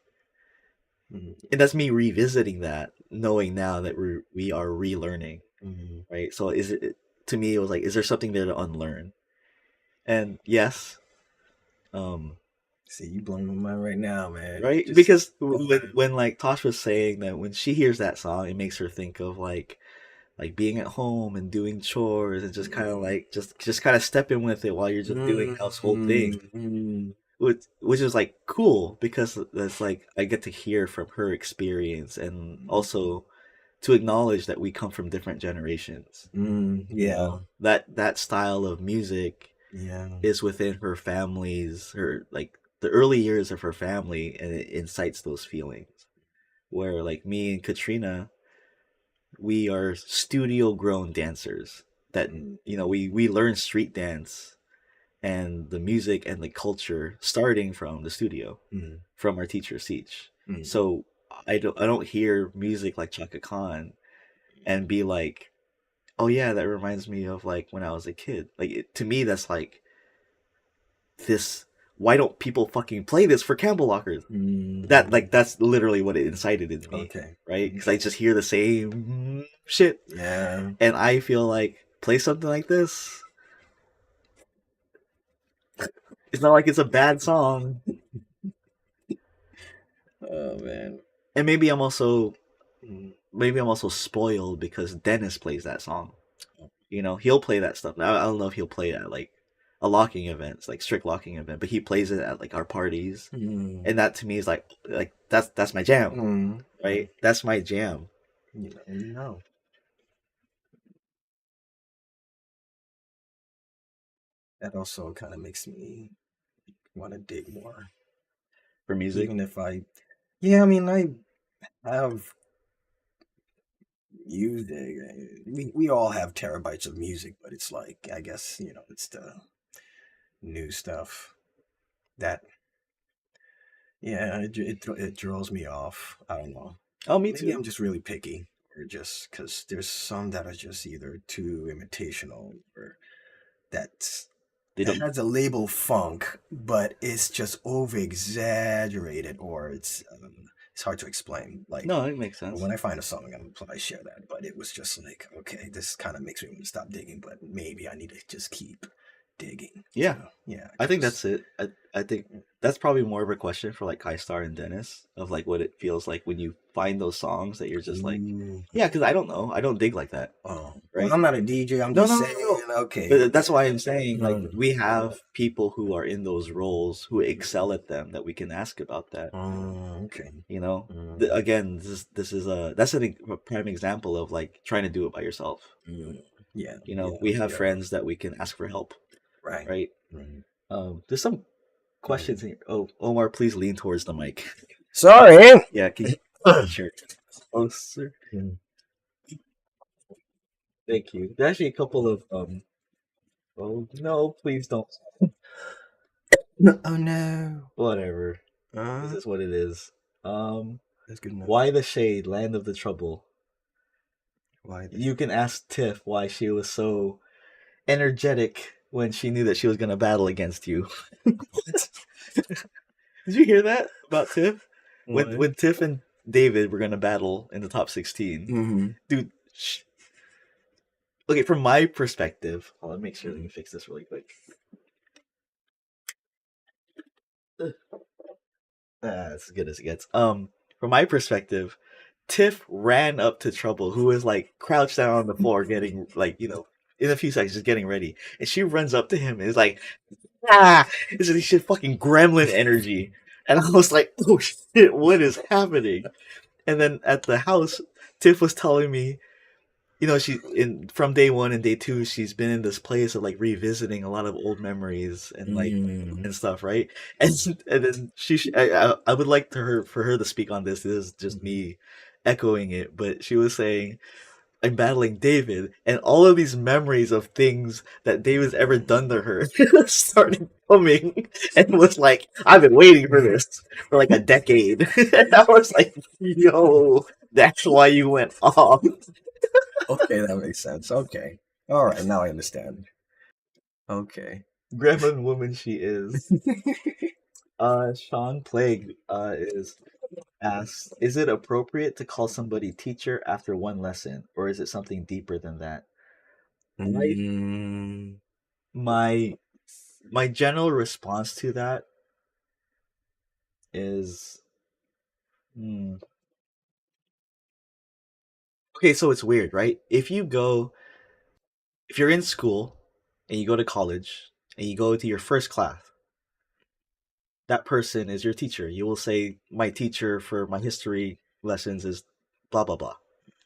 Mm. And that's me revisiting that, knowing now that we are relearning, Mm. right? So is it to me it was like, is there something there to unlearn? And yes, um, See, you blowing my mind right now, man. right? Just Because when like Tosh was saying that when she hears that song, it makes her think of like being at home and doing chores and just kind of mm. like just kind of stepping with it while you're just doing Mm. household things, Mm. Mm. which is like cool because that's like I get to hear from her experience and also to acknowledge that we come from different generations. Mm. You Yeah. know, that style of music Yeah. is within her family's her like the early years of her family, and it incites those feelings. Where like me and Katrina, we are studio grown dancers that Mm. we learn street dance and the music and the culture starting from the studio, Mm. from our teacher Seach. Mm. So I don't hear music like Chaka Khan and be like, oh yeah, that reminds me of like when I was a kid. Like to me, that's like this. Why don't people fucking play this for Campbell lockers? That Mm. like that's literally what it incited in me, Okay. right? Because I Okay. just hear the same shit, Yeah. and I feel like play something like this. It's not like it's a bad song, Oh man. and Mm. maybe I'm also spoiled because Dennis plays that song. You know, he'll play that stuff. I don't know if he'll play it at like a locking events, like strict locking event, but he plays it at like our parties, Mm. and that to me is like that's my jam, Mm. right? That's my jam. You know. You know. That also kind of makes me want to dig more. For music. Even if I, yeah, I mean, I have music. We all have terabytes of music, but it's like, I guess, it's the new stuff that, yeah, it draws me off. I don't know. Oh, me Maybe too. I'm just really picky, or just because there's some that are just either too imitational, or that's They that don't. has a label funk, but it's just over exaggerated, or it's hard to explain. Like, No, it makes sense. when I find a song, I'm gonna probably share that. But it was just like, okay, this kind of makes me want to stop digging, but maybe I need to just keep digging. Yeah, So yeah, I think 'cause- that's it. I think that's probably more of a question for like Kaistar and Dennis of like what it feels like when you find those songs that you're just like, Ooh. yeah, because I don't know, I don't dig like that, Oh, well, right? I'm not a DJ. I'm No, just no, no, saying. no. Okay. But that's why I'm saying like Mm. we have people who are in those roles who excel at them that we can ask about that. Okay. You know, Mm. again, this is a that's a prime example of like trying to do it by yourself. Mm. Yeah. You know, Yeah. we have Yeah. friends that we can ask for help, Right. right? Right. There's some questions here. Oh, Omar, please lean towards the mic. Sorry. Yeah, can you sure. Closer. Mm. Thank you. There's actually a couple of oh no, please don't. Oh no. Whatever. This is what it is. That's good enough. Why the shade, land of the trouble? Why? You can ask Tiff why she was so energetic when she knew that she was gonna battle against you. What? Did you hear that about Tiff? What? When Tiff and David were gonna battle in the top 16, Mm-hmm. dude. Okay, from my perspective, let me make sure let me fix this really quick. That's as good as it gets. From my perspective, Tiff ran up to Trouble, who was like crouched down on the floor, getting like in a few seconds, just getting ready, and she runs up to him and is like, "Ah!" This is shit, fucking gremlin energy, and I was like, "Oh shit, what is happening?" And then at the house, Tiff was telling me, she in from day one and day two, she's been in this place of like revisiting a lot of old memories and like and stuff, right? And then I would like for her to speak on this. This is just me echoing it, but she was saying, I'm battling David, and all of these memories of things that David's ever done to her started coming, and was like, I've been waiting for this for like a decade. And I was like, yo, that's why you went off. Okay, that makes sense. Okay. All right, now I understand. Okay. Gremlin woman she is. Sean Plague is asks, is it appropriate to call somebody teacher after one lesson, or is it something deeper than that? Mm. My my general response to that is, hmm. Okay, so it's weird, right? If you're in school and you go to college and you go to your first class, that person is your teacher. You will say, my teacher for my history lessons is blah blah blah.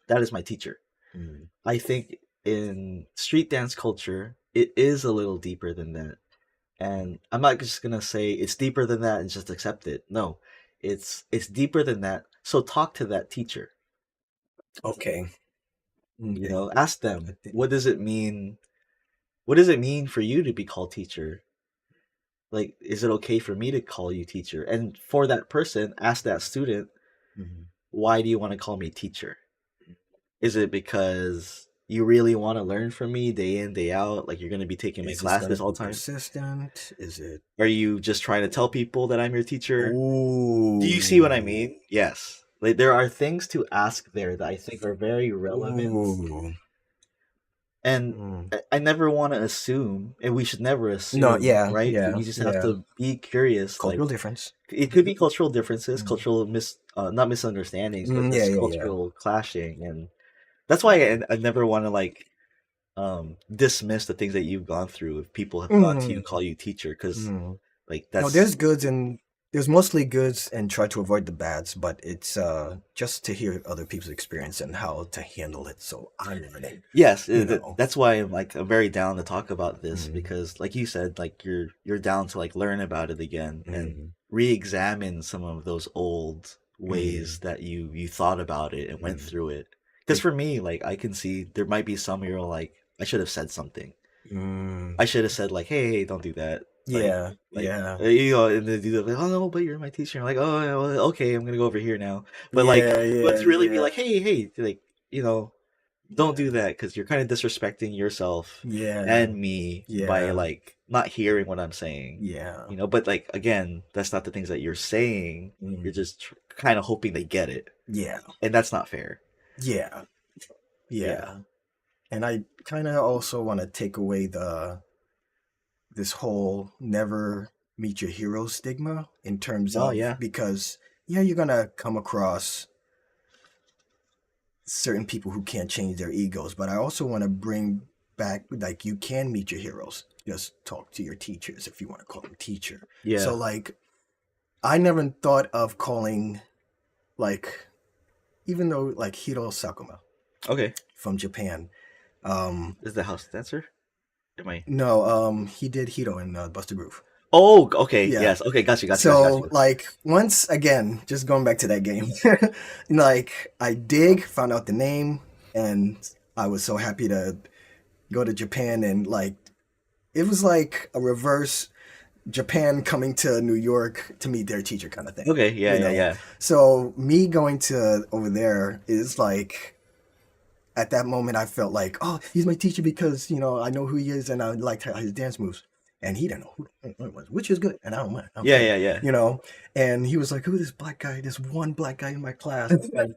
That is my teacher. Mm. I think in street dance culture, it is a little deeper than that. And I'm not just gonna say it's deeper than that and just accept it. No, it's deeper than that. So talk to that teacher. Okay. Ask them, what does it mean? What does it mean for you to be called teacher? Like, is it okay for me to call you teacher? And for that person, ask that student, Mhm. why do you want to call me teacher? Is it because you really want to learn from me day in, day out? Like, you're going to be taking my Is this gonna classes all be the time? persistent? Is it? Are you just trying to tell people that I'm your teacher? Ooh. Do you see what I mean? Yes. Like, there are things to ask there that I think are very relevant. Ooh. And I never want to assume, and we should never assume, No, yeah, right? yeah, We just yeah. have to be curious. Cultural Like, difference. it could be cultural differences, Mm. cultural not misunderstandings, but Yeah, just yeah, cultural clashing, and that's why I never want to like dismiss the things that you've gone through if people have gone to you and call you teacher, because like No, that's there's goods and there's mostly goods, and try to avoid the bads, but it's just to hear other people's experience and how to handle it. So I'm learning. yes, know. that's why I'm very down to talk about this, Mhm. because like you said, like you're down to like learn about it again and Mhm. re-examine some of those old ways that you thought about it and went through it. Because for me, like I can see there might be some you're like, I should have said something. Mm, I should have said like, hey, don't do that. yeah, Like yeah, you know, and then do like, oh no, but you're my teacher. I'm like, oh yeah, well, okay, I'm gonna go over here now. But like, yeah, yeah, let's really be yeah, like, hey, like you know, don't do that because you're kind of disrespecting yourself yeah, and me by yeah, like not hearing what I'm saying. yeah, You know, but like again, that's not the things that you're saying. You're mm, just kind of hoping they get it, yeah, and that's not fair. yeah, Yeah. yeah. And I kind of also want to take away this whole never meet your hero stigma in terms Oh of yeah. because yeah, you're gonna come across certain people who can't change their egos, but I also want to bring back like you can meet your heroes. Just talk to your teachers if you want to call them teacher. Yeah. So like I never thought of calling like even though like Hiro Sakuma Okay. from Japan. Is the house dancer? Am I? No, he did Hiro in Buster Groove. Oh, okay. Yeah. Yes. Okay. Got So you. like once again, just going back to that game, like I found out the name, and I was so happy to go to Japan and like it was like a reverse Japan coming to New York to meet their teacher kind of thing. Okay. Yeah. You Yeah. know. Yeah. So me going to over there is like at that moment I felt like, oh, he's my teacher because, you know, I know who he is and I liked his dance moves. And he didn't know who it was, which is good. And I don't mind. I don't Yeah. care. Yeah. Yeah. You know? And he was like, who this black guy, this one black guy in my class. Like,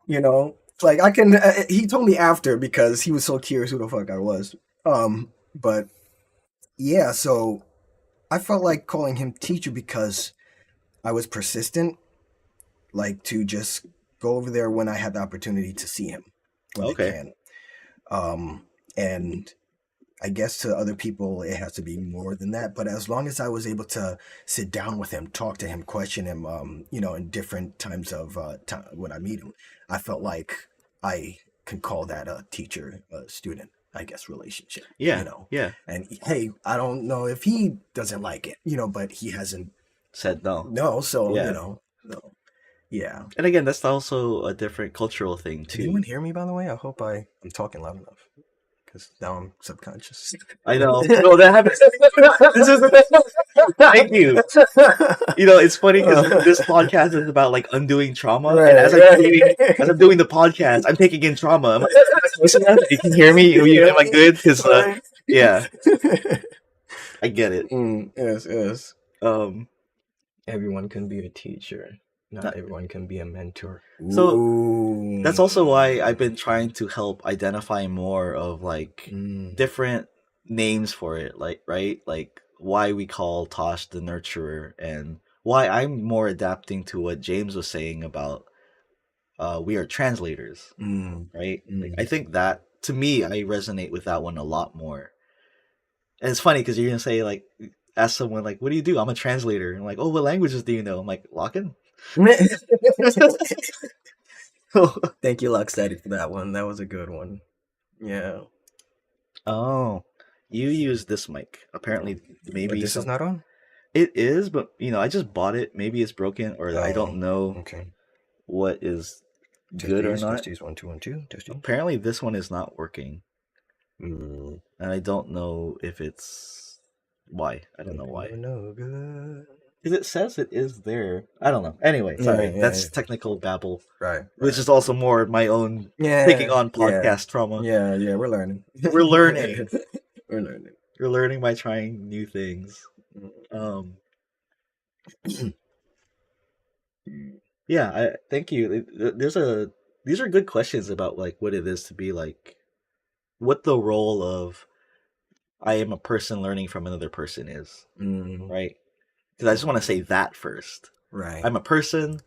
you know, like I can, he told me after because he was so curious who the fuck I was. But yeah, so I felt like calling him teacher because I was persistent, like to just go over there when I had the opportunity to see him when I Okay. can. And I guess to other people it has to be more than that. But as long as I was able to sit down with him, talk to him, question him, you know, in different times of time when I meet him, I felt like I can call that a teacher student, I guess, relationship. You Yeah. know, Yeah. and hey, I don't know if he doesn't like it, you know, but he hasn't. Said no. No, so you Yeah. know, so yeah. And again, that's also a different cultural thing Can too. anyone hear me? By the way, I hope I'm talking loud enough because now I'm subconscious. I know. No, that happens. This is thank you. You know, it's funny because this podcast is about like undoing trauma, and as I'm doing the podcast, I'm taking in trauma. I'm like, listen, you can hear me. Am I good? Because yeah, I get it. Yes, yes. Um, Everyone can be a teacher. Not not- everyone can be a mentor. so Ooh. that's also why I've been trying to help identify more of like different names for it, like right, like why we call Tosh the nurturer, and why I'm more adapting to what James was saying about we are translators, right? Like I think that to me, I resonate with that one a lot more. And it's funny because you're gonna say like, ask someone like, "What do you do?" I'm a translator. And like, "Oh, what languages do you know?" I'm like, "Locking." Thank you, Lucksteady, for that one. That was a good one. Yeah. Oh, you use this mic. Apparently, But maybe this is not on? it is, but you know, I just bought it. Maybe it's broken, or I Oh, don't know okay. what is good or not. Testes, 1, 2, 1, 2. Testes. Apparently, this one is not working, Mm. and I don't know if it's why. I don't know why. No good. Because it says it is there. I don't know. Anyway, sorry. That's technical babble, Right. which is also more my own taking on podcast trauma. Yeah, we're learning. We're learning. We're learning. We're learning by trying new things. Yeah, I thank you. These are good questions about like what it is to be like, what the role of I am a person learning from another person is, right? Because I just want to say that first. Right. I'm a person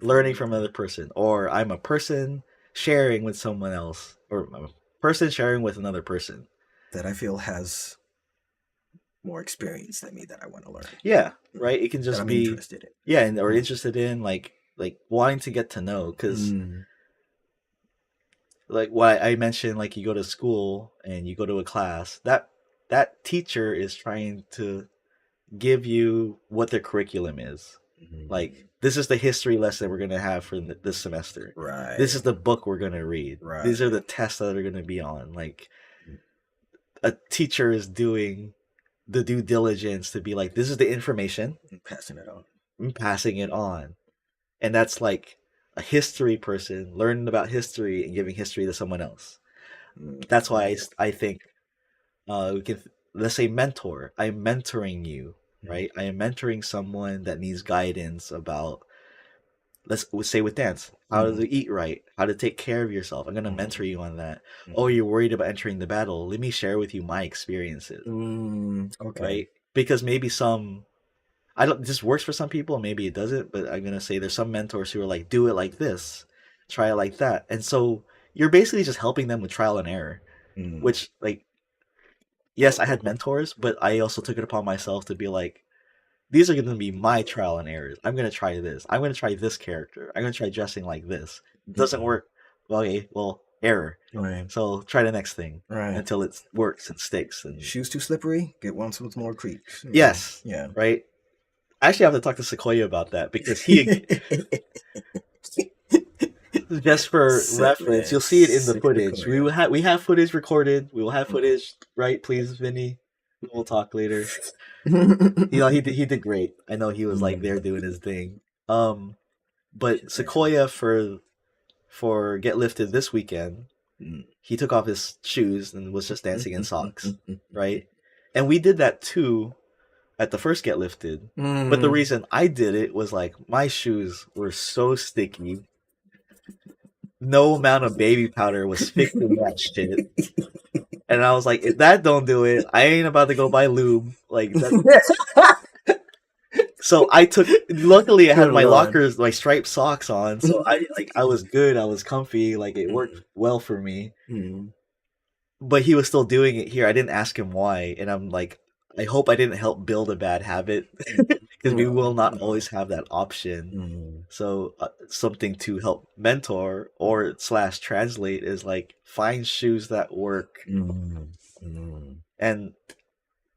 learning from another person, or I'm a person sharing with someone else, or I'm a person sharing with another person that I feel has more experience than me that I want to learn. Yeah, right. It can just I'm be interested in. Yeah, and or interested in like wanting to get to know, because like what I mentioned, like you go to school and you go to a class, that teacher is trying to give you what their curriculum is, Like, this is the history lesson we're gonna have for this semester. Right. This is the book we're gonna read. Right. These are the tests that are gonna be on. Like, a teacher is doing the due diligence to be like, this is the information. I'm passing it on. I'm passing it on. And that's like a history person learning about history and giving history to someone else. That's why I think we can, let's say mentor. I'm mentoring you, right? I am mentoring someone that needs guidance about, let's say with dance, how to eat right, how to take care of yourself. I'm going to mentor you on that. Oh, you're worried about entering the battle. Let me share with you my experiences. Okay. Right? Because maybe this works for some people, maybe it doesn't, but I'm going to say there's some mentors who are like, do it like this, try it like that. And so you're basically just helping them with trial and error, which, like, yes, I had mentors, but I also took it upon myself to be like, these are going to be my trial and errors. I'm going to try this. I'm going to try this character. I'm going to try dressing like this. It doesn't work. Okay, well, error. Right. So try the next thing. Right. Until it works and sticks. And shoes too slippery, get ones with more creaks. Yes. Yeah. Right. I actually have to talk to Sequoia about that because he. Just for reference, you'll see it in the footage. We have footage recorded. We will have footage, right? Please, Vinny. We'll talk later. He did great. I know he was like there doing his thing. But Sequoia for GetLifted this weekend, he took off his shoes and was just dancing in socks, right? And we did that too at the first GetLifted. But the reason I did it was like my shoes were so sticky. No amount of baby powder was fixing that shit. And I was like, if that don't do it, I ain't about to go buy lube. Like that. So I took. Luckily, I had my lockers, my striped socks on, so I was good. I was comfy. Like it worked well for me. But he was still doing it here. I didn't ask him why, and I'm like, I hope I didn't help build a bad habit because we will not always have that option. So something to help mentor or / translate is like find shoes that work. And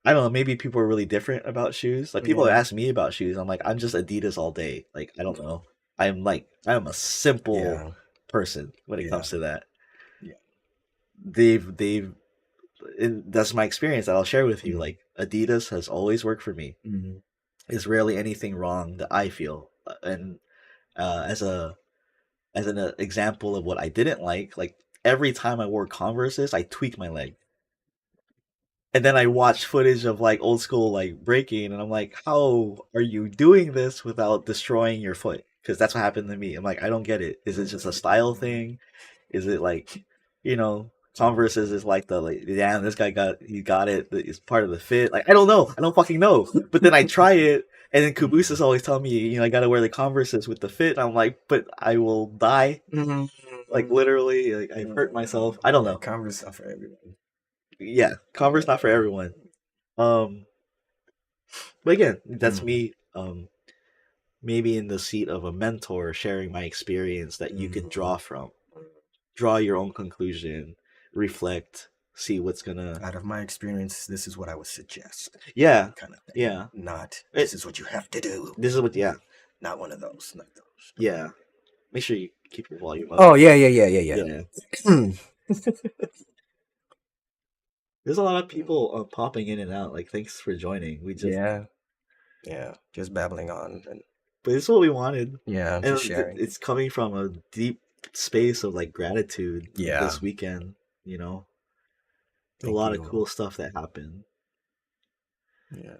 I don't know, maybe people are really different about shoes. Like people ask me about shoes. I'm like, I'm just Adidas all day. Like, I don't know. I'm a simple person when it comes to that. That's my experience that I'll share with you. Like Adidas has always worked for me. There's rarely anything wrong that I feel. And as an example of what I didn't like every time I wore Converses, I tweaked my leg. And then I watched footage of like old school like breaking, and I'm like, how are you doing this without destroying your foot? Because that's what happened to me. I'm like, I don't get it. Is it just a style thing? Is it like, Converses is like damn, this guy got it. It's part of the fit. Like, I don't know. I don't fucking know. But then I try it, and then Cabooses always tell me, I got to wear the Converses with the fit. And I'm like, but I will die. Like literally, like I hurt myself. I don't know. Converse not for everyone. Yeah, Converse not for everyone. But again, that's me. Maybe in the seat of a mentor, sharing my experience that you can draw from, draw your own conclusion, reflect, see what's gonna. Out of my experience, this is what I would suggest. Yeah, kind of thing. Yeah. Not this is what you have to do. This is what. Yeah. Not one of those. Not those. Yeah. Make sure you keep your volume up. Oh yeah. There's a lot of people popping in and out. Like, thanks for joining. We just just babbling on. But it's what we wanted. Yeah, just sharing. It's coming from a deep space of like gratitude. Yeah, this weekend, a lot of cool stuff that happened. Yeah.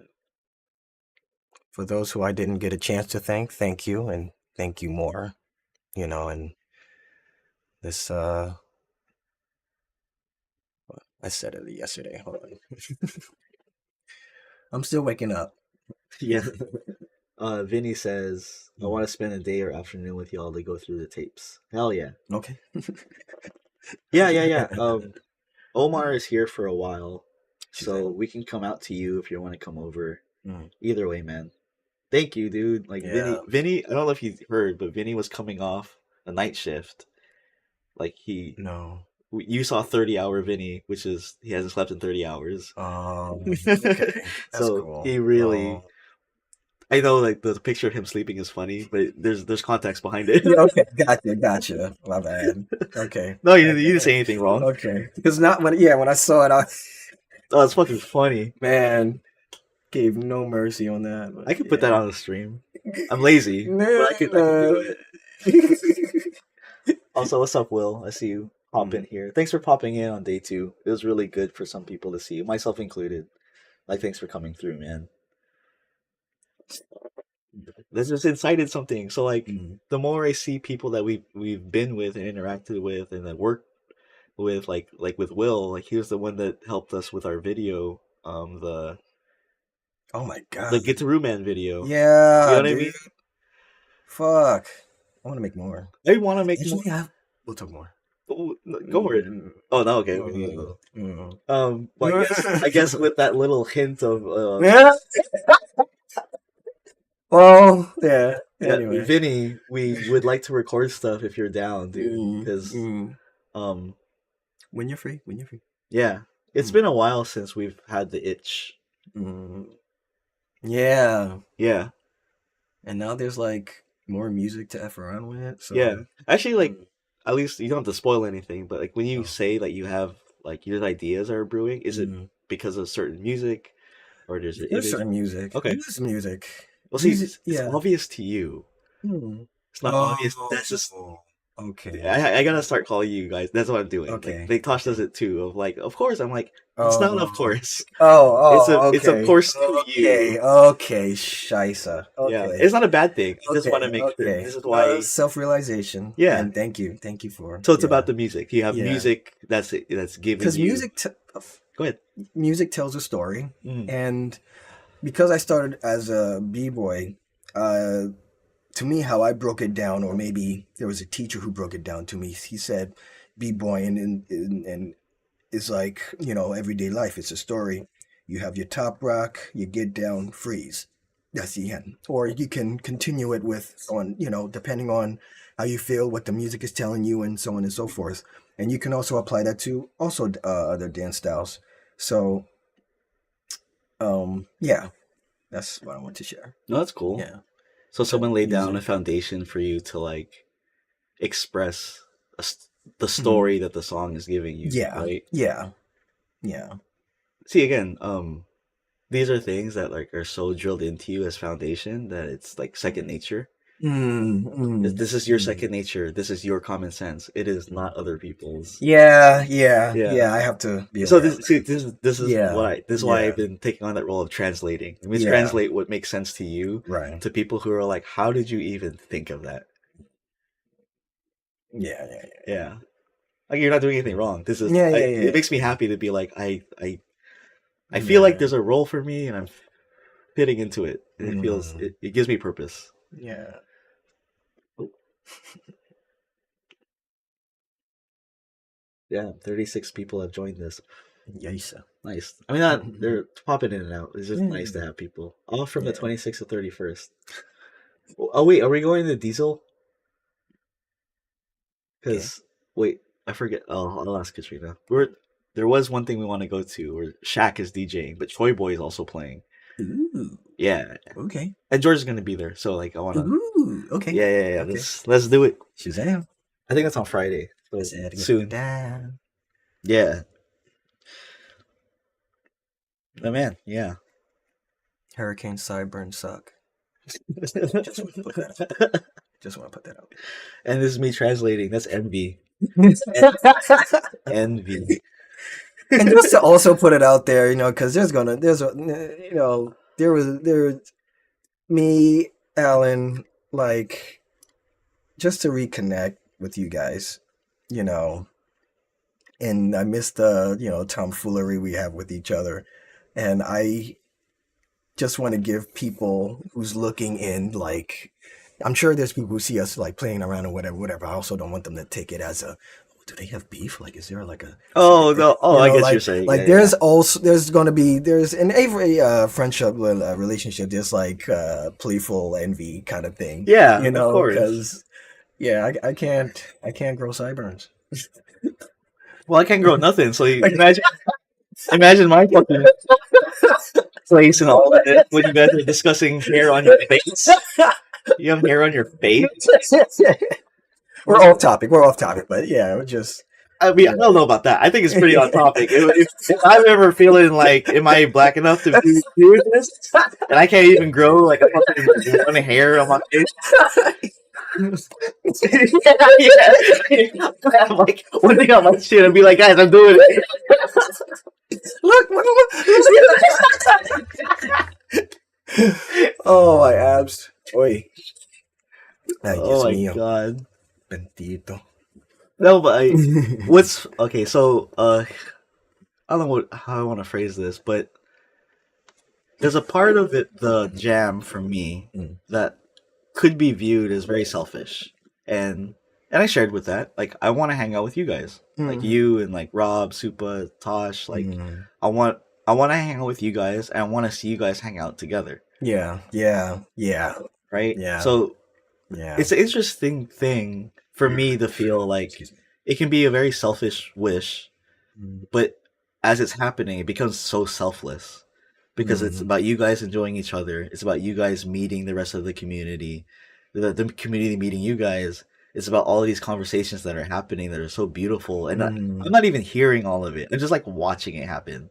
For those who I didn't get a chance to thank you, and thank you more. And this I said it yesterday. Hold on. I'm still waking up. Yeah. Vinny says, I want to spend a day or afternoon with y'all to go through the tapes. Hell yeah. Okay. Yeah. Omar is here for a while, so we can come out to you if you want to come over. Either way, man. Thank you, dude. Like, Vinny, I don't know if you heard, but Vinny was coming off a night shift. Like, you saw 30-hour Vinny, which is he hasn't slept in 30 hours. Okay. That's so cool. he really I know like the picture of him sleeping is funny, but there's context behind it. Yeah, okay, gotcha. My bad. Okay, No, you didn't okay, say anything wrong. okay. Because not when I saw it, I Oh, it's fucking funny. man gave no mercy on that. But I could put that yeah, on the stream. I'm lazy, but I could do it. Also, what's up, Will? I see you pop in here. Thanks for popping in on day 2. It was really good for some people to see you, myself included. Like, thanks for coming through, man. This just incited something. So, like, the more I see people that we've been with and interacted with and that worked with, like with Will, like he was the one that helped us with our video, the Oh my the god. Get to Room Man video. You Yeah, know what I dude. mean? Fuck. I want to make more. I want to make more. Actually, we'll talk more. Oh, go for it. Oh no, okay. Well, Mm. I guess with that little hint of Yeah. Well, yeah. yeah, Anyway. Vinny, we would like to record stuff if you're down, dude. Because when you're free, when you're free. Yeah, it's been a while since we've had the itch. Yeah. Yeah. And now there's like more music to F around with. So yeah, actually, like at least you don't have to spoil anything. But like when you say that you have like your ideas are brewing, is it because of certain music, or there's certain music? Okay, there's music. Well, see, it's obvious to you. It's not obvious. That's just okay. I gotta start calling you guys. That's what I'm doing. Okay. Like Tosh does it too. Of like, of course. I'm like, it's not of course. It's of course to you. Okay, Scheisse. Okay. Yeah, it's not a bad thing. I just want to make sure. This is why self-realization. Yeah, and thank you for. So it's about the music. You have music that's giving because music. Go ahead. Music tells a story, and because I started as a b-boy, to me, how I broke it down, or maybe there was a teacher who broke it down to me. He said, b-boy and it's like, everyday life. It's a story. You have your top rock, you get down, freeze. That's the end. Or you can continue it with depending on how you feel, what the music is telling you, and so on and so forth. And you can also apply that to also other dance styles. So, yeah, that's what I want to share. No, that's cool. Yeah. So someone laid down a foundation for you to like express the story that the song is giving you. Yeah. Right? Yeah. See, again, these are things that like are so drilled into you as foundation that it's like second nature. This is your second nature. This is your common sense. It is not other people's. Yeah. I have to be. So this is why I've been taking on that role of translating. I mean, translate what makes sense to you, right, to people who are like, "How did you even think of that?" Yeah. Like you're not doing anything wrong. This is It makes me happy to be like I feel like there's a role for me, and I'm fitting into it, and it feels it gives me purpose. Yeah. Yeah, 36 people have joined this. Yes. Nice. I mean, they're popping in and out. It's just nice to have people. All from the 26th to 31st. Oh, wait, are we going to Diesel? Because, wait, I forget. I'll ask Katrina. There was one thing we want to go to where Shaq is DJing, but Choi Boy is also playing. Ooh. Yeah. Okay. And George is going to be there, so like I want to. Ooh. Okay. Yeah. Okay. Let's do it. Shazam. I think that's on Friday. So soon. Yeah. Oh man, yeah. Hurricane sideburns suck. Just want to put that out. And this is me translating. That's envy. Envy. And just to also put it out there, because there was me, Alan, like, just to reconnect with you guys, and I miss the, tomfoolery we have with each other. And I just want to give people who's looking in, like, I'm sure there's people who see us like playing around or whatever. I also don't want them to take it as do they have beef? Like, is there like a? Oh no! Oh, I guess like, you're saying. Like, there's in every friendship relationship, there's like playful envy kind of thing. Yeah, of course. Because I can't grow sideburns. Well, I can't grow nothing. So imagine my fucking. place in all of this when you guys are discussing hair on your face. You have hair on your face. We're off topic. We're off topic, but yeah, we're just. I mean, I don't know about that. I think it's pretty on topic. If I'm ever feeling like, am I black enough to do this? And I can't even grow like a fucking one hair on my face. Yeah. I'm like, one thing on my shit, I'd be like, guys, I'm doing it. Look, oh, my abs. Oi. Ay, Oh Dios my mío. god. Bendito. No, but what's okay? So, I don't know how I want to phrase this, but there's a part of it, the jam for me, that could be viewed as very selfish, and I shared with that. Like, I want to hang out with you guys, like you and like Rob, Supa, Tosh. Like, I want to hang out with you guys, and I want to see you guys hang out together. Yeah. Right. Yeah. So, Yeah. it's an interesting thing for me to feel like it can be a very selfish wish, but as it's happening, it becomes so selfless because it's about you guys enjoying each other. It's about you guys meeting the rest of the community, the community meeting you guys. It's about all of these conversations that are happening that are so beautiful, and I'm not even hearing all of it. I'm just like watching it happen.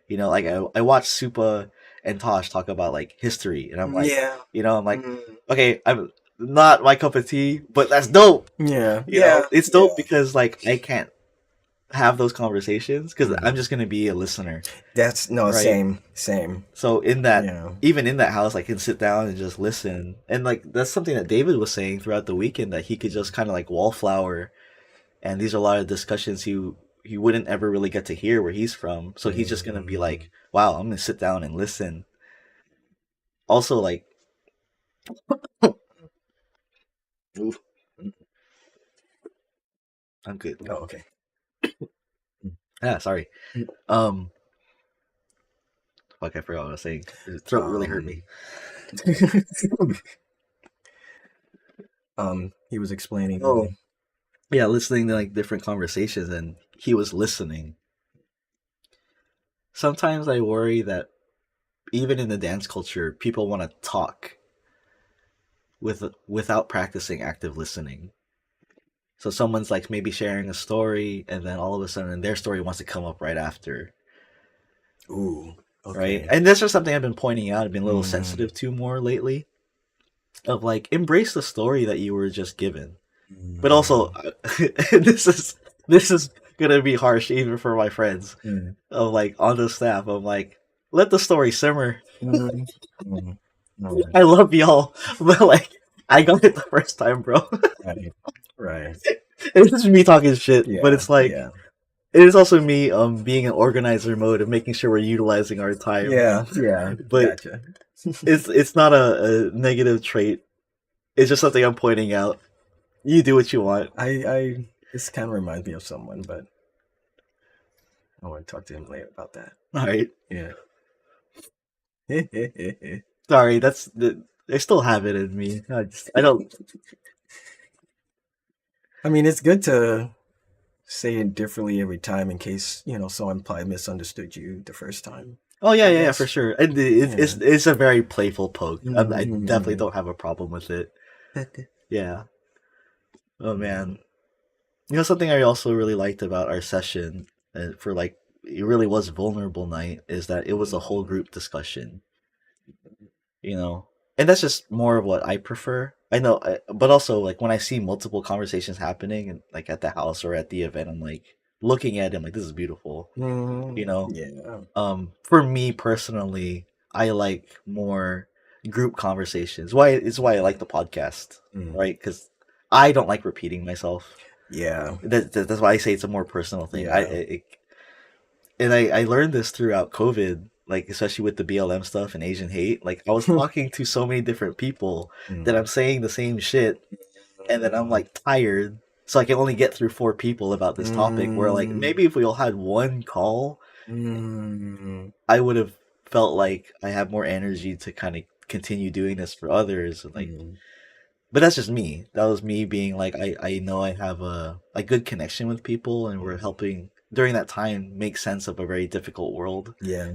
You know, like I watch Supa and Tosh talk about like history, and I'm like, I'm like, okay, I'm not my cup of tea, but that's dope. Yeah. You know, it's dope because like I can't have those conversations because I'm just gonna be a listener. That's same. So in that, even in that house, I can sit down and just listen, and like that's something that David was saying throughout the weekend, that he could just kind of like wallflower, and these are a lot of discussions he wouldn't ever really get to hear where he's from. So he's just gonna be like, wow, I'm gonna sit down and listen. Also, like. Oof. I'm good. Oh, okay. Yeah, sorry. Fuck, I forgot what I was saying. His throat really hurt me. He was explaining. Oh, yeah, listening to like different conversations, and he was listening. Sometimes I worry that even in the dance culture, people want to talk without practicing active listening. So someone's like maybe sharing a story, and then all of a sudden their story wants to come up right after. Ooh. Okay. Right? And this is something I've been pointing out, I've been a little sensitive to more lately. Of like, embrace the story that you were just given. But also, this is gonna be harsh even for my friends. Of like, on the staff, I'm like, let the story simmer. I love y'all, but like, I got it the first time, bro. Right. It's just me talking shit, but it's like, yeah. it is also me being in organizer mode and making sure we're utilizing our time. Yeah. But gotcha. it's not a negative trait. It's just something I'm pointing out. You do what you want. I this kind of reminds me of someone, but I want to talk to him later about that. All right. Yeah. Sorry, I still have it in me. I don't. I mean, it's good to say it differently every time in case someone probably misunderstood you the first time. Oh yeah, for sure. And it's a very playful poke. I definitely don't have a problem with it. Yeah. Oh man. Something I also really liked about our session, for like, it really was vulnerable night, is that it was a whole group discussion. And that's just more of what I prefer. I know, but also like when I see multiple conversations happening, and like at the house or at the event, I'm like looking at it, I'm like, this is beautiful. Yeah. For me personally, I like more group conversations. It's why I like the podcast, right? Because I don't like repeating myself. Yeah. That's why I say it's a more personal thing. Yeah. I learned this throughout COVID, like especially with the BLM stuff and Asian hate. Like I was talking to so many different people that I'm saying the same shit, and then I'm like tired, so I can only get through 4 people about this topic. Where like maybe if we all had one call, I would have felt like I have more energy to kind of continue doing this for others. Like, but that's just me. That was me being like, I know I have a good connection with people, and we're helping during that time make sense of a very difficult world. Yeah.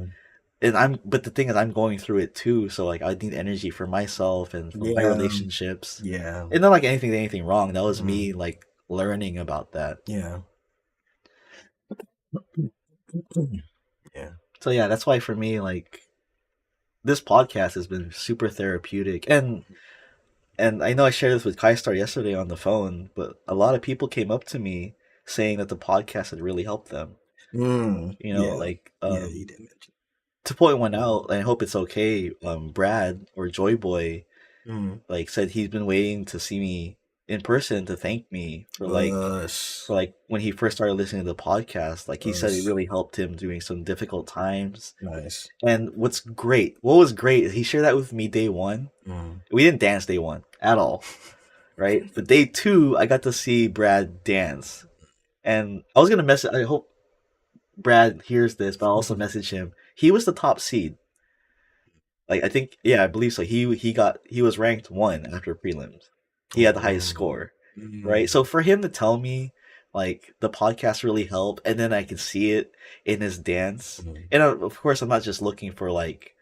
but the thing is, I'm going through it too. So like, I need energy for myself and for my Yeah. relationships. Yeah. And not like anything wrong. That was Mm. me like learning about that. Yeah. Yeah. So yeah, that's why for me, like this podcast has been super therapeutic. And I know I shared this with Kai yesterday on the phone, but a lot of people came up to me saying that the podcast had really helped them. You know, Yeah. like Yeah. You did mention. to point one out, and I hope it's okay. Brad or Joy Boy Mm. like said he's been waiting to see me in person to thank me Us. for like when he first started listening to the podcast. Like he said it Us. really helped him during some difficult times. Nice. And what was great is he shared that with me day one. Mm. We didn't dance day one at all, right? But day two, I got to see Brad dance. And I was gonna message. I hope Brad hears this, but I'll also message him. He was the top seed. Like I think, yeah, I believe so. He was ranked one after prelims. He had the highest score, right? Mm. So for him to tell me like the podcast really helped, and then I can see it in his dance, Mm. and of course I'm not just looking for like,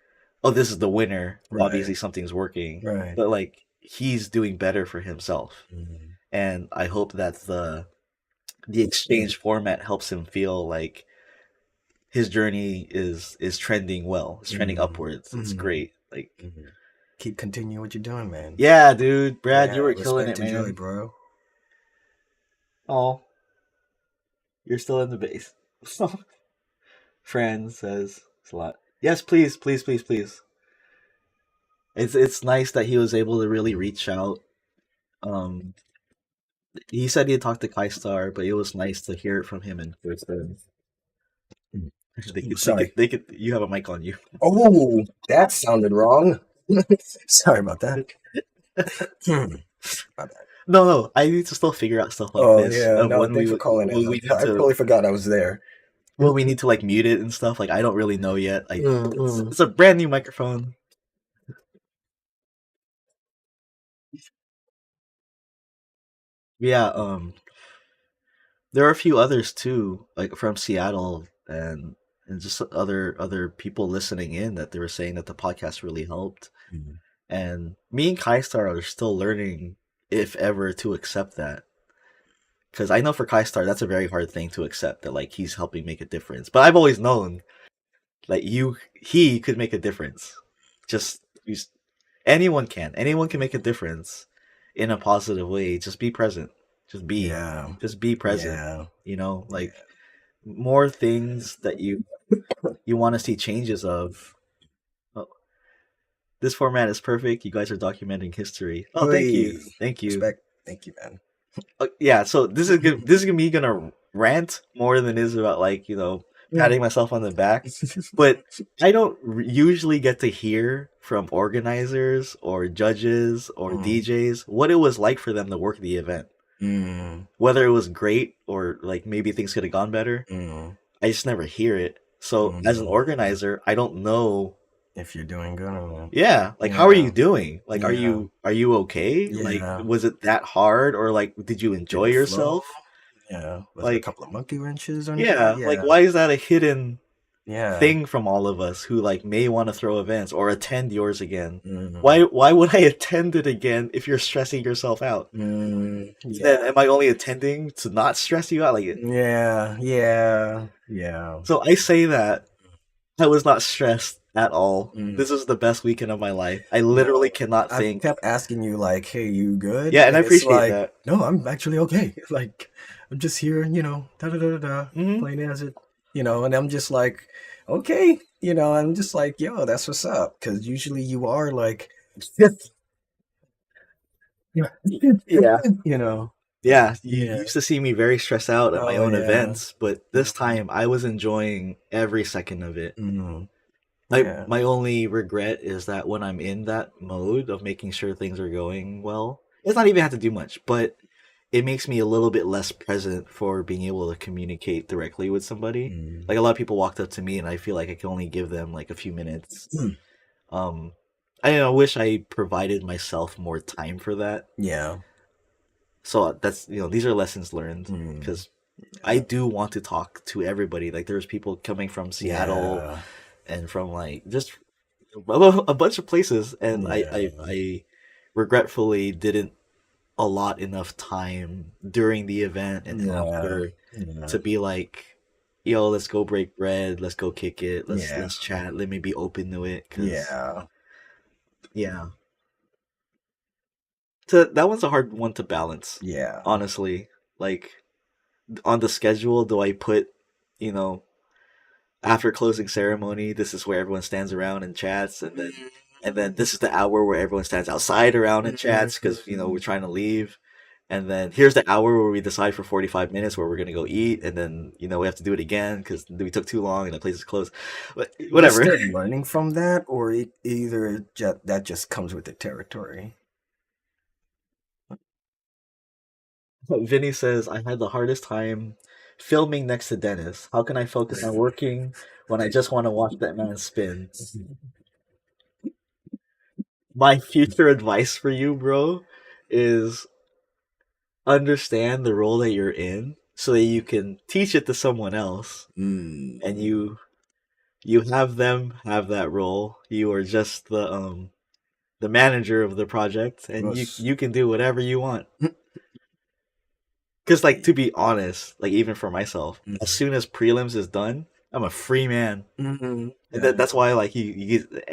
oh, this is the winner. Right. Obviously something's working, Right. but like he's doing better for himself, Mm. and I hope that the exchange format helps him feel like his journey is trending well. It's trending Mm. upwards. It's Mm. great. Like, Mm. Keep continuing what you're doing, man. yeah, dude, Brad, you Yeah. were killing Respect it, to Joy, man. bro. Oh, you're still in the base. Fran says it's a lot. Yes, please, please, please, please. It's nice that he was able to really reach out. Um, he said he had talked to Kai, but it was nice to hear it from him in person. Mm. They Sorry. could. You have a mic on you. Oh, that sounded wrong. Sorry about that. My bad. No. I need to still figure out stuff like Oh this yeah, of no, when thanks for calling when out. we need I to totally forgot I was there. like mute it and stuff. Like I don't really know yet. Mm. It's a brand new microphone. Yeah. There are a few others too, like from Seattle and just other people listening in that they were saying that the podcast really helped. Mm. And me and Kai are still learning, if ever, to accept that. Because I know for Kai that's a very hard thing to accept that like he's helping make a difference. But I've always known like he could make a difference. Just anyone can make a difference in a positive way. Just be present. Yeah, Just be present. yeah, You know, yeah. like more things that you want to see changes of. Oh, this format is perfect. You guys are documenting history. Oh, Hey, thank you. respect. Thank you, man. Yeah, so this is good. This is me gonna rant more than it is about like patting myself on the back. But I don't usually get to hear from organizers or judges or Mm. DJs what it was like for them to work the event. Mm. Whether it was great or like maybe things could have gone better. Mm. I just never hear it. So as an Mm. organizer, I don't know. If you're doing good or not. Yeah, like how are Yeah, you doing? Like yeah, are you okay? Like yeah. was it that hard or like did you Did enjoy it flow? yourself? Yeah. Was there a Like couple of monkey wrenches or anything? yeah, like Yeah, why is that a hidden yeah. thing from all of us who like may want to throw events or attend yours again? Mm. Why would I attend it again if you're stressing yourself out? Mm. Then Yeah, am I only attending to not stress you out? Like yeah, yeah, yeah. so I say that I was not stressed at all. Mm. This was the best weekend of my life. I No, literally cannot I think. kept asking you like, "Hey, you good?" Yeah, and I And it's appreciate like, that. "No, I'm actually okay." Like, I'm just here, da da da da da, Hmm. playing as it. And I'm just like, okay, I'm just like, yo, that's what's up. Because usually you are like, yeah, Yeah. you know, Yeah, you yeah. used to see me very stressed out at my Oh own yeah. events, but this time I was enjoying every second of it. Mm, yeah. My only regret is that when I'm in that mode of making sure things are going well, it's not even have to do much, but it makes me a little bit less present for being able to communicate directly with somebody. Mm. Like a lot of people walked up to me and I feel like I can only give them like a few minutes. Mm. Um, I wish I provided myself more time for that. Yeah. So that's these are lessons learned Mm. because I do want to talk to everybody. Like there's people coming from Seattle, Yeah. and from like just a bunch of places, and Yeah. I regretfully didn't allot enough time during the event and Yeah. after Yeah. to be like, yo, let's go break bread, let's go kick it, Yeah. let's chat, let me be open to it, cause Yeah. yeah, so that one's a hard one to balance, Yeah. honestly. Like on the schedule, do I put, you know, after closing ceremony, this is where everyone stands around and chats, and then this is the hour where everyone stands outside around and chats because we're trying to leave, and then here's the hour where we decide for 45 minutes where we're gonna go eat, and then we have to do it again because we took too long and the place is closed. But Do you whatever. start learning from that, or either that just comes with the territory? Vinny says I had the hardest time filming next to Dennis. How can I focus on working when I just want to watch that man spin? My future advice for you, bro, is understand the role that you're in so that you can teach it to someone else, and Mm. you have them have that role. You are just the manager of the project, and Us. you can do whatever you want. Because like to be honest, like even for myself, as soon as prelims is done, I'm a free man. Mm-hmm. And Yeah. that's why like you get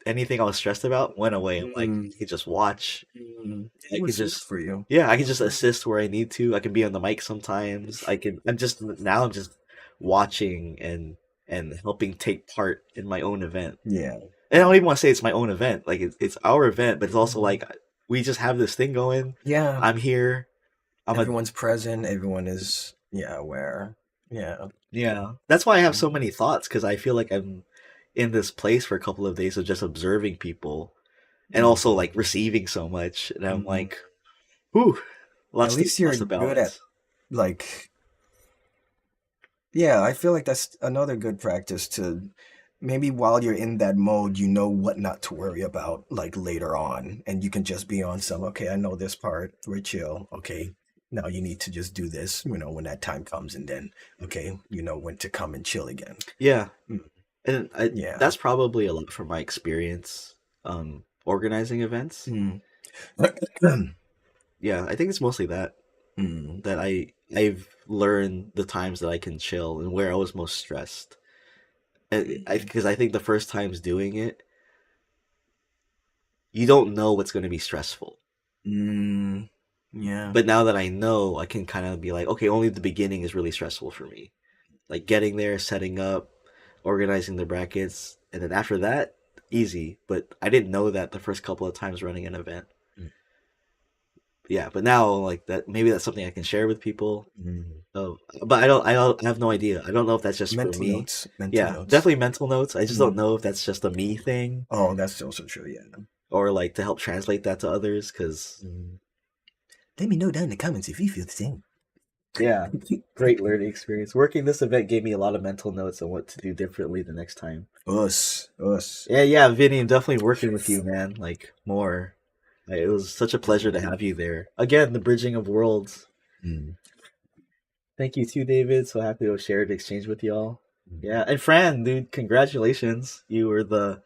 anything I was stressed about went away. I'm like Mm. I could just watch. Mm. I It could was good just for you. yeah, I can just assist where I need to. I can be on the mic sometimes. I'm just watching and helping take part in my own event. Yeah. And I don't even want to say it's my own event. Like it's our event, but it's also like we just have this thing going. Yeah. I'm here. I'm a Everyone's present. Everyone is, yeah, aware. Yeah. yeah. That's why I have so many thoughts because I feel like I'm in this place for a couple of days of just observing people and also like receiving so much. And I'm Mhm. like, whew, At least you're lots to good at, balance. like, yeah, I feel like that's another good practice to maybe while you're in that mode, you know what not to worry about like later on. And you can just be on some, okay, I know this part, we're chill. Okay, now you need to just do this, when that time comes. And then, okay, you know when to come and chill again. Yeah. Mm. And Yeah. that's probably a lot from my experience organizing events. Mm. Yeah, I think it's mostly Mm. that I've learned the times that I can chill and where I was most stressed. And because I think the first times doing it, you don't know what's going to be stressful. Mm. Yeah. But now that I know, I can kind of be like, okay, only the beginning is really stressful for me. Like getting there, setting up, organizing the brackets, and then after that, easy. But I didn't know that the first couple of times running an event. Yeah, but now like that, maybe that's something I can share with people. Mm. But I have no idea. I don't know if that's just for Mental me. notes. Mental Yeah, notes. definitely mental notes. I just don't Mm. know if that's just a me thing Oh, that's also true. Yeah. or like to help translate that to others. Because Mm. Let me know down in the comments if you feel the same. yeah, great learning experience. Working this event gave me a lot of mental notes on what to do differently the next time. Us. Yeah, Vinny, I'm definitely working with you, man. Like more. It was such a pleasure to have you there. Again, the bridging of worlds. Mm. Thank you too, David. So happy to share the exchange with y'all. Yeah, and Fran, dude, congratulations. You were the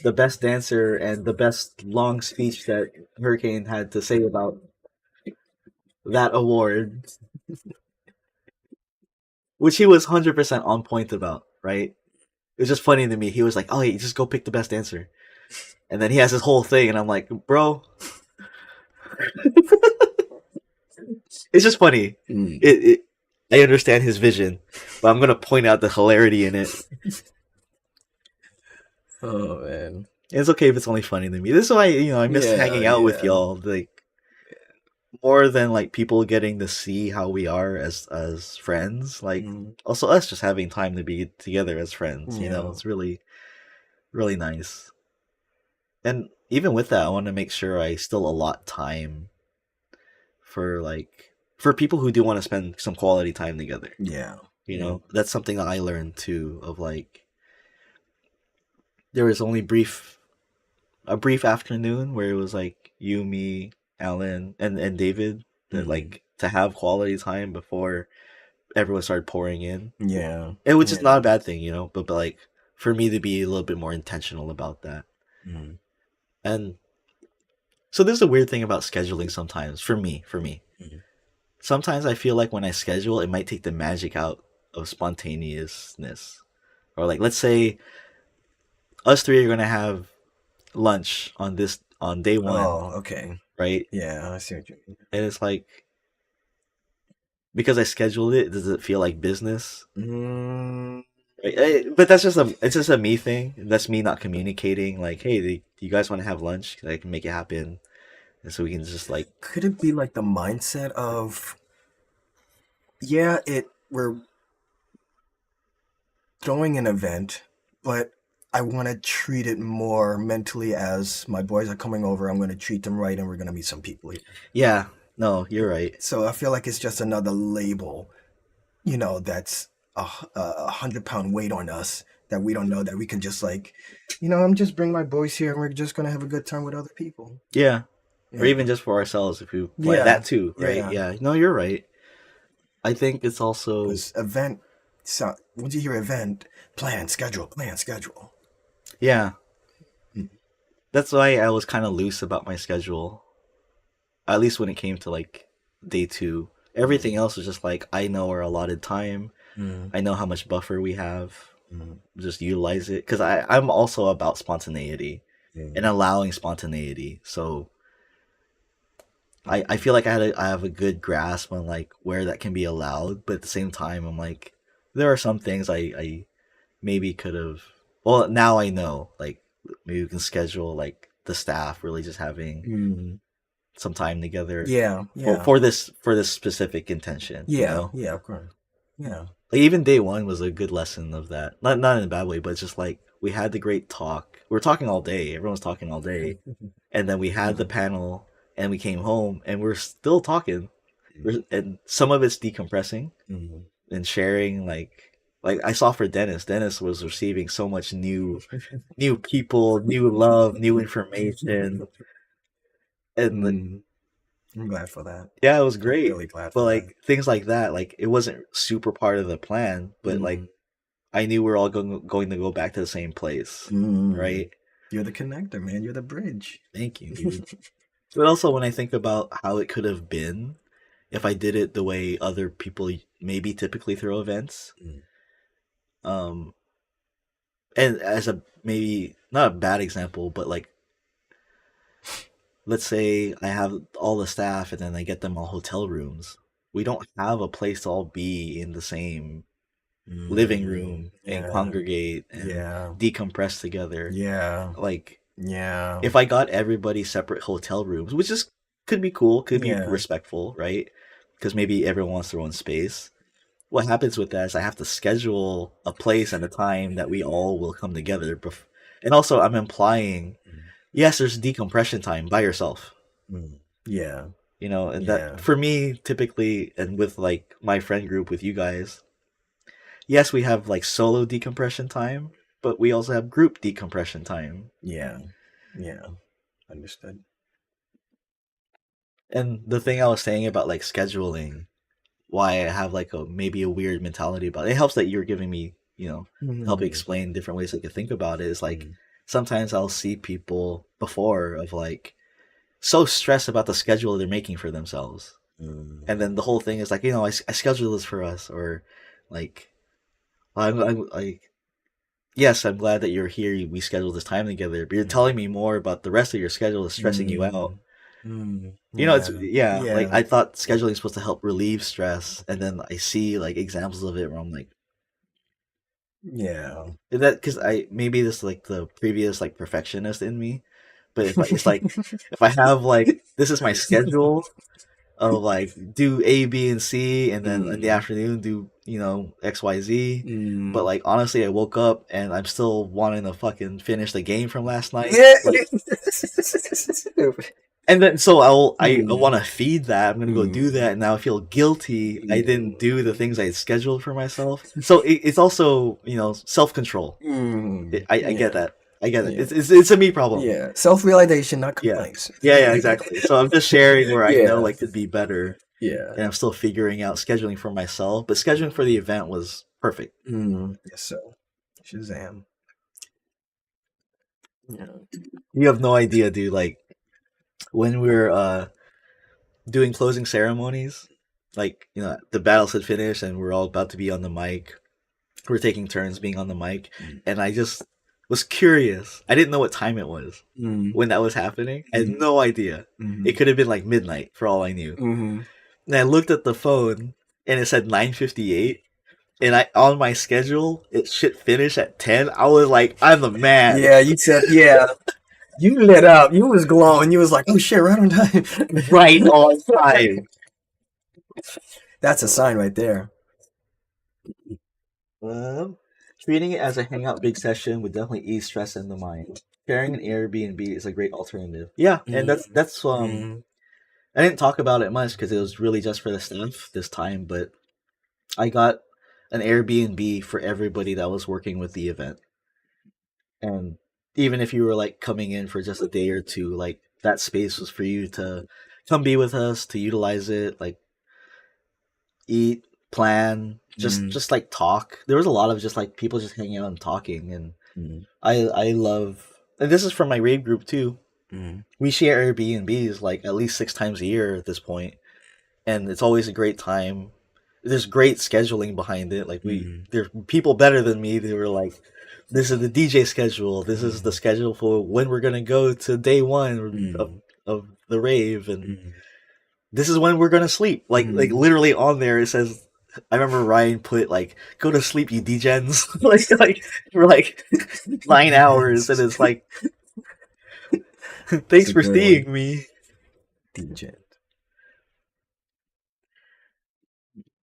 best dancer and the best long speech that Hurricane had to say about that award, which he was 100% on point about, right? It was just funny to me. He was like, "Oh, hey, just go pick the best dancer," and then he has his whole thing, and I'm like, "Bro, it's just funny." Mm. It I understand his vision, but I'm gonna point out the hilarity in it. Oh man. It's okay if it's only funny to me. This is why I miss Yeah, hanging out with yeah. y'all. Like more than like people getting to see how we are as friends. Like Mm. also us just having time to be together as friends. Yeah. It's really nice. And even with that, I want to make sure I still allot time for for people who do want to spend some quality time together. Yeah. Yeah. That's something that I learned too. Of like there was only a brief afternoon where it was like you, me, Alan, and David that Mm. like to have quality time before everyone started pouring in. Yeah. And which is not a Yeah. bad thing, but like for me to be a little bit more intentional about that. Mm. And so there's a weird thing about scheduling sometimes for me. Mhm. Sometimes I feel like when I schedule, it might take the magic out of spontaneousness. Or like, let's say us three are gonna have lunch on day one, Oh, okay. right? Yeah, I see what you mean. And it's like because I scheduled it, does it feel like business? Mm, Right? But that's just a me thing. That's me not communicating. Like, hey, do you guys want to have lunch? I can make it happen, and so we can just like, could it be like the mindset of, yeah, we're throwing an event, but I want to treat it more mentally as my boys are coming over. I'm going to treat them right, and we're going to meet some people here. yeah, no, you're right. So I feel like it's just another label, that's a 100-pound weight on us that we don't know that we can just like, I'm just bring my boys here and we're just going to have a good time with other people. Yeah, or Yeah. even just for ourselves if we play Yeah. that too, right? Yeah. Yeah, no, you're right. I think it's also Because event, so once you hear event, plan, schedule, plan, schedule. yeah. Mm. That's why I was kind of loose about my schedule. At least when it came to like day two, everything else was just like I know our allotted time. Mm. I know how much buffer we have. Mm. Just utilize it because I'm also about spontaneity and allowing spontaneity. So I feel like I have a good grasp on like where that can be allowed, but at the same time I'm like there are some things I maybe could have. Well, now I know like maybe we can schedule like the staff really just having Mm. some time together Yeah. for, Yeah. for this specific intention. You Yeah. know, Yeah. Of course. Yeah. like even day one was a good lesson of that. Not in a bad way, but just like we had the great talk. We were talking all day. Everyone was talking all day, and then we had the panel, and we came home, and we're still talking. And some of it's decompressing Mm. and sharing. Like I saw for Dennis. Dennis was receiving so much new people, new love, new information, and Mm. I'm glad for that. yeah, it was I'm great. really glad But for that. like things like that, like it wasn't super part of the plan, but like Mm. I knew we're all going to go back to the same place, Mm. right? You're the connector, man. You're the bridge. Thank you, dude. But also when I think about how it could have been if I did it the way other people maybe typically throw events, Mm. um, and as a maybe not a bad example, but like let's say I have all the staff and then I get them all hotel rooms. We don't have a place to all be in the same living Mm. room and Yeah. congregate and Yeah. decompress together. Yeah. Like Yeah. if I got everybody separate hotel rooms, which is could be cool, could be Yeah. respectful, right? Because maybe everyone wants their own space. What happens with that is I have to schedule a place and a time that we all will come together. And also, I'm implying, yes, there's decompression time by yourself. Mm. Yeah. You know, and Yeah. that for me, typically, and with like my friend group with you guys, yes, we have like solo decompression time, but we also have group decompression time. Yeah. Yeah. Understood. And the thing I was saying about like scheduling, why I have like a maybe a weird mentality about it, it helps that you're giving me, help me Mm. explain different ways I can think about it. Is like Mm. sometimes I'll see people before of like so stressed about the schedule they're making for themselves. Mm. And then the whole thing is like, I scheduled this for us, or like, I'm like, yes, I'm glad that you're here. We scheduled this time together, but you're telling me more about the rest of your schedule is stressing you out. Mm. It's Yeah. like Yeah. I thought scheduling is supposed to help relieve stress, and then I see like examples of it where I'm like, Yeah. that because I maybe this like the previous like perfectionist in me, but if it's like if I have like this is my schedule of like do A, B, and C, and then in the Mm. afternoon do X, Y, Z. But Mm. like honestly, I woke up and I'm still wanting to fucking finish the game from last night. Yeah. Like, and then so I Mm. want to feed that. I'm gonna go do that, and now I feel guilty. I didn't do the things I had scheduled for myself. So it's also self control. Mm. I get Yeah. that. I get it. Yeah. It's a me problem. Yeah. Self-realization, not Yeah. complaints. Yeah, exactly. So I'm just sharing where I know Yeah. I could be better, Yeah. and I'm still figuring out scheduling for myself. But scheduling for the event was perfect. Mm. Yes, so. Shazam. Yeah. You have no idea, dude. Like when we were doing closing ceremonies, like the battles had finished and we're all about to be on the mic. We're taking turns being on the mic, and I just was curious. I didn't know what time it was Mm. when that was happening. I had Mm. no idea. Mm. It could have been like midnight for all I knew. Mm. And I looked at the phone and it said 9:58. And I on my schedule, it should finish at 10. I was like, I'm the man. Yeah, you said, yeah. You lit up. You was glowing. You was like, oh shit, right on time. Right on time. That's a sign right there. Um, Treating it as a hangout big session would definitely ease stress in the mind. Sharing an Airbnb is a great alternative. Yeah, and Mm. that's Mm. I didn't talk about it much because it was really just for the staff this time, but I got an Airbnb for everybody that was working with the event. And even if you were like coming in for just a day or two, like that space was for you to come be with us, to utilize it, like eat, plan, just Mm. just like talk. There was a lot of just like people just hanging out and talking, and Mm. I love, and this is from my rave group too. Mm. We share Airbnbs like at least 6 times a year at this point, and it's always a great time. There's great scheduling behind it. Like Mm. there's people better than me. They were like, "This is the DJ schedule. This is the Mm. schedule for when we're gonna go to day one Mm. of the rave, and Mm. this is when we're gonna sleep." Like Mm. literally on there it says. I remember Ryan put like, "Go to sleep, you degens." like for like 9 hours, and it's like, It's "Thanks a for good one. seeing me." DJ.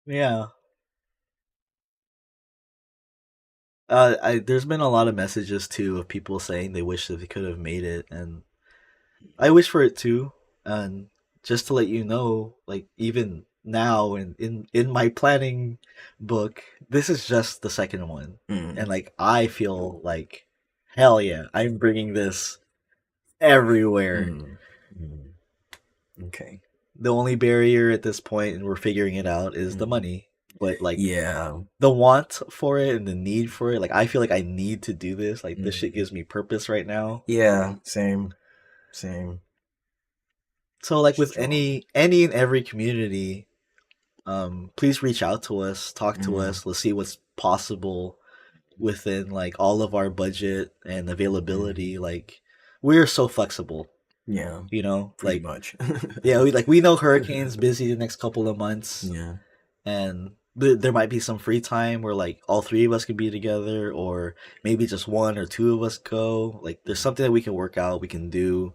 Yeah. There's been a lot of messages too of people saying they wish that they could have made it, and I wish for it too. And just to let you know, like even now in my planning book, this is just the second one, and Mm. like I feel like hell yeah, I'm bringing this everywhere. Mm. Mm. Okay. The only barrier at this point, and we're figuring it out, is the Mm. money. But like Yeah. the want for it and the need for it, like I feel like I need to do this. Like this shit Mm. gives me purpose right now. Yeah. Same. Same. So like with Strong. any and every community, please reach out to us, talk to Mm. us. Let's see what's possible within like all of our budget and Mm. availability. Like we're so flexible, Yeah. Pretty like much. yeah, we know hurricane's busy the next couple of months, Yeah. and there might be some free time where like all three of us could be together, or maybe just one or two of us go. Like there's something that we can work out, we can do.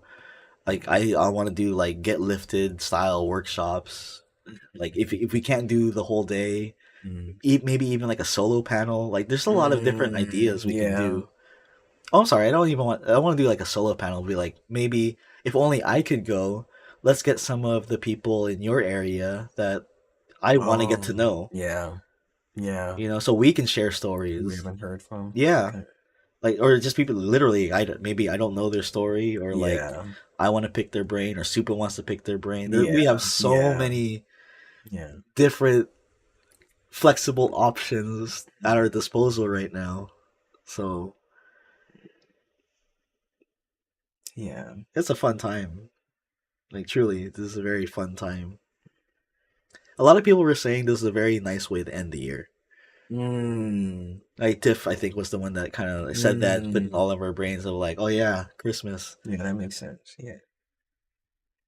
Like I want to do like get lifted style workshops. Like if we can't do the whole day, Mm. maybe even like a solo panel. Like there's a lot of different Mm. ideas we can Yeah. do. Oh, I'm sorry, I don't even want. I want to do like a solo panel. Be like maybe if only I could go. Let's get some of the people in your area that I want to get to know. Yeah. Yeah. So we can share We stories. haven't heard from. Yeah, Okay. like or just people literally. Maybe I don't know their story, or like Yeah. I want to pick their brain, or Super wants to pick their brain. We Yeah. have so Yeah. many Yeah. different flexible options at our disposal right now. So Yeah. it's a fun time. Like truly, this is a very fun time. A lot of people were saying this is a very nice way to end the year. Mm. Like Tiff, I think was the one that kind of said that, but in Mm. all of our brains of like, oh yeah, Christmas. Yeah, that makes sense. Yeah.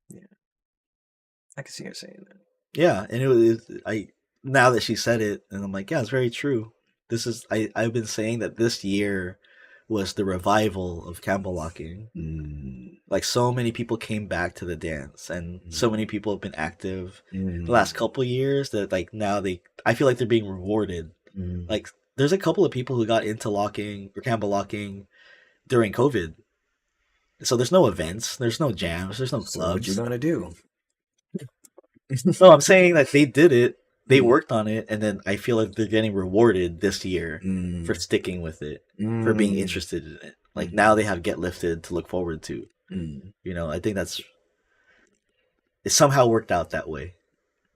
Yeah. I can see her saying that. Yeah, and it was I now that she said it, and I'm like, yeah, it's very true. This is I've been saying that this year was the revival of Campbell locking. Mm. Like so many people came back to the dance, and so Mm. many people have been active the Mm. last couple years that like now I feel like they're being rewarded. Mm. Like there's a couple of people who got into locking or Campbell locking during COVID. So there's no events, there's no jams, there's no So what you clubs. gonna do? No, I'm saying that they did it, they Mm. worked on it, and then I feel like they're getting rewarded this year for Mm. sticking with it, for being Mm. interested in it. Like now Mm. they have Get Lifted to look forward to. Mm. I think it somehow worked out that way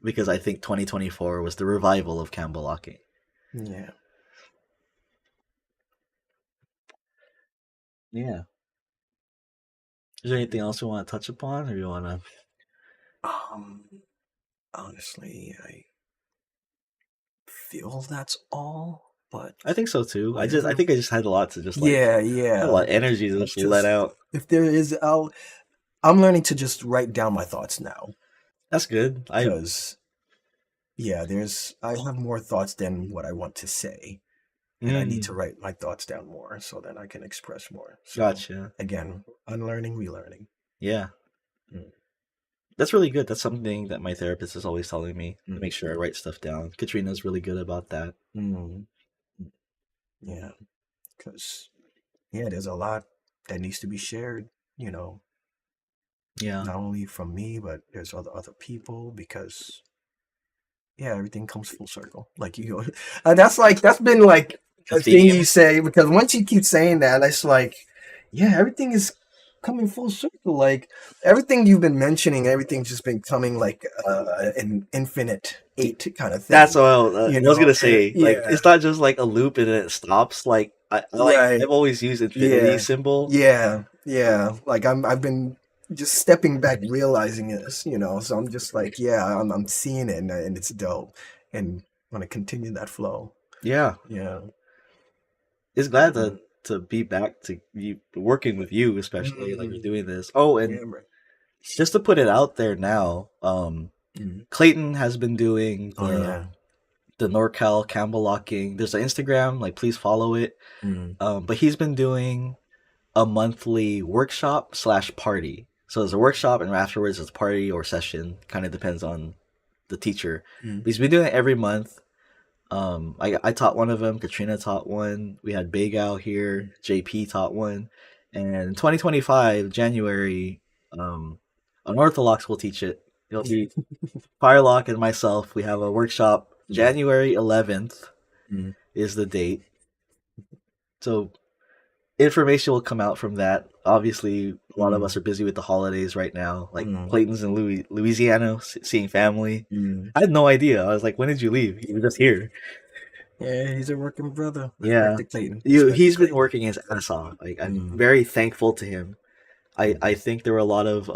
because I think 2024 was the revival of Campbell locking. Yeah. Yeah. Is there anything else you want to touch upon, or you want to? Um, honestly, I feel that's all. But I think so too. I whatever. think I just had a lot to just like Yeah, had a yeah. lot of energy to Let's just let just out. if there is, I'm learning to just write down my thoughts now That's good. because yeah, I have more thoughts than what I want to say, and I need to mm, write my thoughts down more so then I can express more. So gotcha. again, unlearning, relearning. Yeah, Mm, that's really good. That's something that my therapist is always telling me to make sure I mm, write stuff down. Katrina's really good about that. mm, mm. Yeah, because yeah, there's a lot that needs to be shared. You know, Yeah, not only from me, but there's other people because yeah, everything comes full circle. Like you, that's been like a a thing you theme. say because once you keep saying that, it's like, yeah, everything is coming full circle. Like everything you've been mentioning, everything's just been coming like an infinite eight kind of That's thing. what You I was know? gonna say. Like, Yeah. it's not just like a loop and then it stops. Like, I've Right. always used infinity Yeah. symbol. Yeah. Yeah. Like I've been just stepping back, realizing this. So I'm just like, yeah, I'm seeing it, and it's dope, and want to continue that flow. Yeah, Yeah. it's glad Mm. to be back to you working with you, especially like you're Mm. doing this. Oh, and Yeah, bro. just to put it out there now, Mm. Clayton has been doing Oh yeah. the NorCal Campbell locking. There's an Instagram, like please follow it. Mm. But he's been doing a monthly workshop slash party. So there's a workshop and afterwards it's a party or session. Kind of depends on the teacher. Mm. But he's been doing it every month. I taught one of them. Katrina taught one. We had Big Al here. JP taught one. And in 2025 January, Unorthodox will teach it. It'll be Firelock and myself. We have a workshop. Mm. January 11th Mm. is the date. So information will come out from that. Obviously, a lot of Mm. us are busy with the holidays right now. Like Mm. Clayton's in Louisiana, seeing family. Mm. I had no idea. I was like, "When did you leave?" You were just here. Yeah, he's a working brother. Respect Yeah, to Clayton. Respect to he's been Clayton. working his ass off. Like I'm Mm. very thankful to him. I Mm. think there were a lot of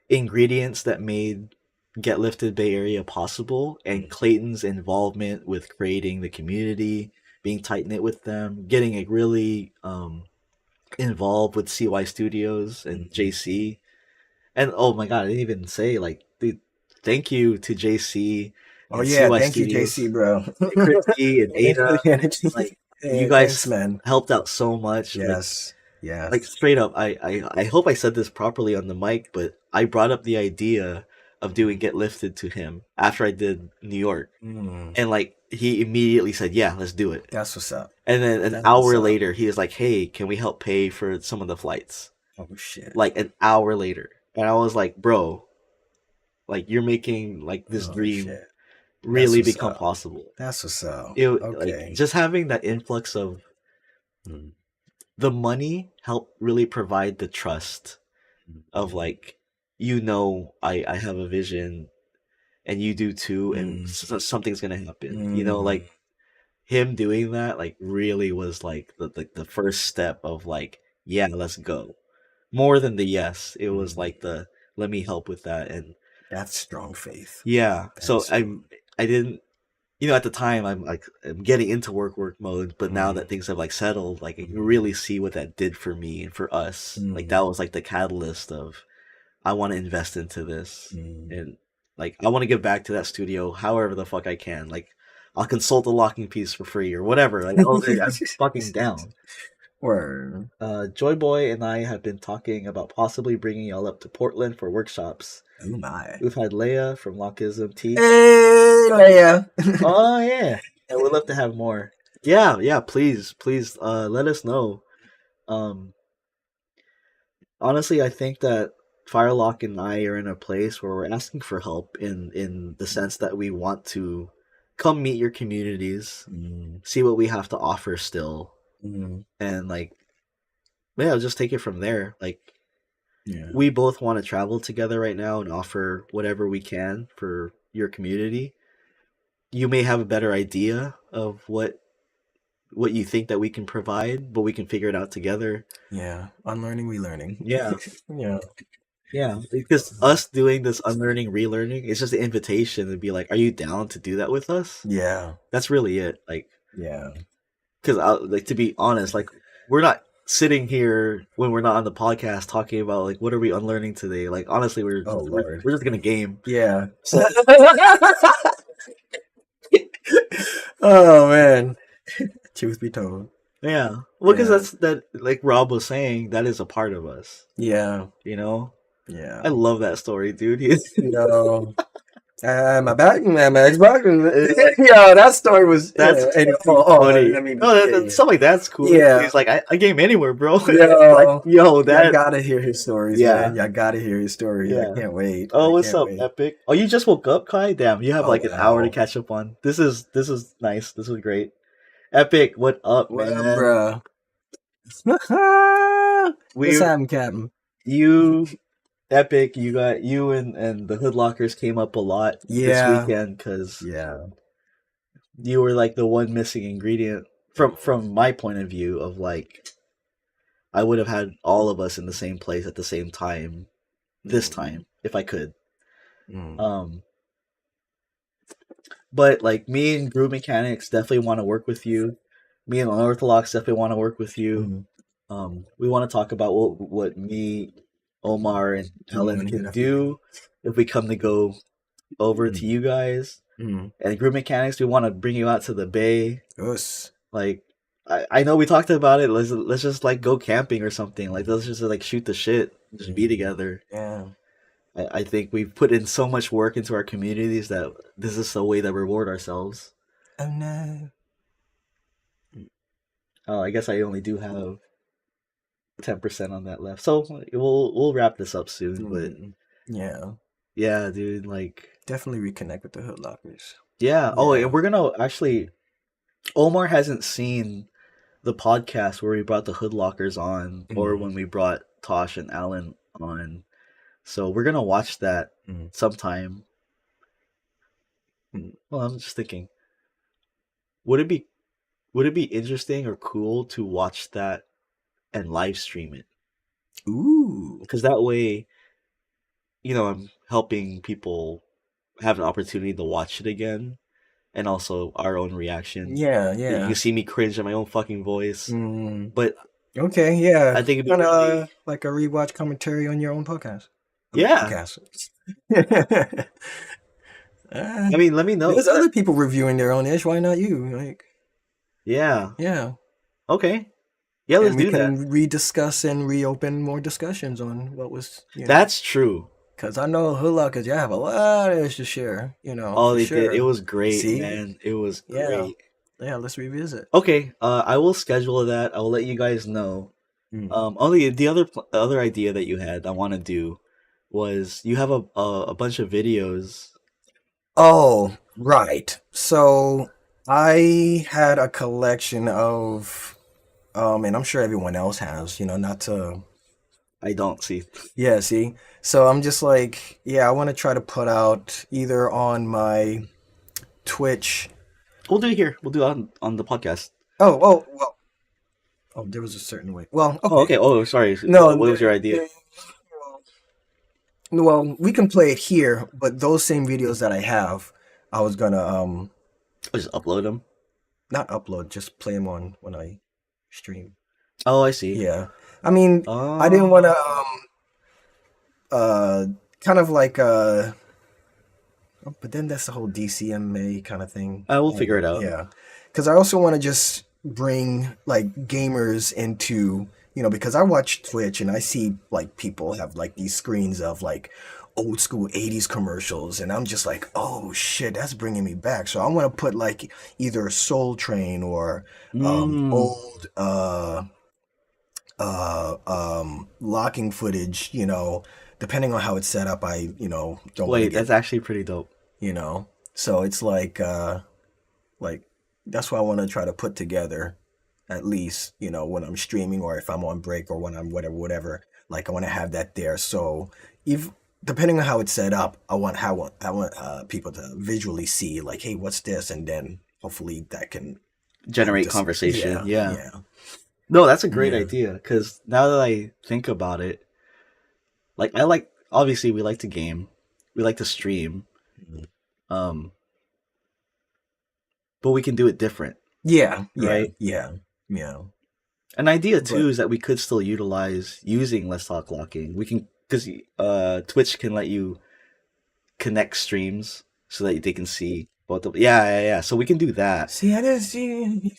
ingredients that made Get Lifted Bay Area possible, and Mm. Clayton's involvement with creating the community, being tight knit with them, getting it really involved with CY Studios and Mm. JC. And oh my god, I didn't even say like, dude, thank you to JC Oh and yeah, CY thank you, JC, Studios, bro. and Christy and Thanks for Ada. the energy. Like you Hey, thanks, guys man. helped out so much. Yes, Like yes. straight up, I hope I said this properly on the mic, but I brought up the idea of doing Get Lifted to him after I did New York. Mm. And like he immediately said, "Yeah, let's do it." That's what's up. And then an That's what's hour up. later, he was like, "Hey, can we help pay for some of the flights?" Oh shit. Like an hour later, and I was like, "Bro, like you're making like this Oh dream shit. That's really what's become up. possible." That's what's up. It like Okay. just having that influx of Mm. the money helped really provide the trust of Mm. like, I have a vision and you do too, and Mm. something's gonna happen. Mm. Like him doing that like really was like the first step of like, yeah, let's go. More than the yes, it was Mm. like the let me help with that. And That's strong faith. yeah, That so is strong. I didn't, at the time I'm like I'm getting into work mode, but now Mm. that things have like settled, like I can Mm. really see what that did for me and for us. Like Mm. that was like the catalyst of I want to invest into this, Mm. and like I want to give back to that studio however the fuck I can. Like I'll consult the locking piece for free or whatever. Like I'm fucking down. Word. Joy Boy and I have been talking about possibly bringing y'all up to Portland for workshops. Oh my. We've had Leia from Lockism teach. Hey, Leia. Oh yeah, and we'd love to have more. Yeah, yeah. Please, let us know. Um, Honestly, I think that Firelock and I are in a place where we're asking for help in the sense that we want to come meet your communities, Mm. see what we have to offer still, Mm. and like, yeah, just take it from there. Like Yeah. we both want to travel together right now and offer whatever we can for your community. You may have a better idea of what what you think that we can provide, but we can figure it out together. Yeah. Unlearning, relearning. Yeah. Yeah. Yeah, because us doing this unlearning, relearning, it's just an invitation to be like, "Are you down to do that with us?" Yeah. That's really it. Like, Yeah. because like to be honest, like we're not sitting here when we're not on the podcast talking about like what are we unlearning today. Like honestly, Oh, Lord. we're just gonna game. Yeah. So Oh, man. Truth be told. yeah, well, because Yeah. that's that. Like Rob was saying, that is a part of us. Yeah. You know, Yeah. I love that story, dude. He's No. My back, my Xbox. Yeah, that story was. that's Yeah, and, funny. let me. No, stuff like that's cool. Yeah. He's like, I game anywhere, bro. Yo, Like, yo, I that. gotta hear his stories, Yeah. man. I gotta hear his stories. Yeah. I can't wait. Oh, I what's can't up, wait. Epic? Oh, you just woke up, Kai? Damn, you have Oh, like an hour to wow. catch up on. This is nice. This was great. Epic, what up, What up, man? bruh? What's happening, Captain? You, Epic, you got you and the Hoodlockers came up a lot Yeah. this weekend because Yeah. you were like the one missing ingredient from my point of view of like I would have had all of us in the same place at the same time this time if I could. Mm. But like me and Groove Mechanics definitely want to work with you. Me and Unorthodox definitely want to work with you. We want to talk about what me, Omar, and Ellen can do if we come to go over to you guys. And Groove Mechanics, we want to bring you out to the Bay. Yes. Like I know we talked about it. Let's just like go camping or something. Like let's just like shoot the shit, just be together. Yeah. I think we've put in so much work into our communities that this is the way that we reward ourselves. Oh no. Oh, I guess I only do have 10% on that left, so we'll wrap this up soon. But yeah, dude, like definitely reconnect with the Hoodlockers. Yeah. Oh, and we're gonna actually. Omar hasn't seen the podcast where we brought the Hoodlockers on, or when we brought Tosh and Alan on. So we're gonna watch that sometime. Well, I'm just thinking, would it be interesting or cool to watch that and live stream it? Ooh, because that way, I'm helping people have an opportunity to watch it again, and also our own reaction. Yeah. You can see me cringe at my own fucking voice, but okay, yeah. I think it'd be kind of really... like a rewatch commentary on your own podcast. Yeah. I mean, let me know. There's other people reviewing their own ish. Why not you? Like, yeah. Okay. Yeah, and let's do we that. can rediscuss and reopen more discussions on what was. That's true. Because I know Hoodlockers, y'all have a lot of ish to share. Oh, they did. It was great, man. It was great. Yeah, let's revisit. Okay. I will schedule that. I will let you guys know. Only the other idea that you had, I want to do, was you have a bunch of videos. Oh, right. So I had a collection of, and I'm sure everyone else has, not to. I don't see. Yeah, see? So I'm just like, I want to try to put out either on my Twitch. We'll do it here. We'll do it on the podcast. Oh, there was a certain way. Well, okay. Oh, sorry. No, what was your idea? Well, we can play it here, but those same videos that I have, I was gonna just upload them. Not upload, just play them on when I stream. Oh, I see. Yeah, I mean, I didn't want to kind of like but then that's the whole DCMA kind of thing. I will figure it out. Yeah, because I also want to just bring like gamers into. Because I watch Twitch and I see like people have like these screens of like old school 80s commercials, and I'm just like, oh shit, that's bringing me back. So I want to put like either Soul Train or old locking footage, depending on how it's set up. I don't wait, that's actually pretty dope. So it's like that's what I want to try to put together. At least, when I'm streaming or if I'm on break or when I'm whatever, like I want to have that there. So if depending on how it's set up, I want people to visually see like, hey, what's this? And then hopefully that can generate Just- conversation. Yeah. yeah. No, that's a great Yeah. idea because now that I think about it, like I like obviously we like to game, we like to stream, Mhm. um, but we can do it different, Yeah, right? yeah. An idea But too is that we could still utilize using Let's Talk Locking. We can because Twitch can let you connect streams so that they can see both of yeah. So we can do that. see, I didn't see.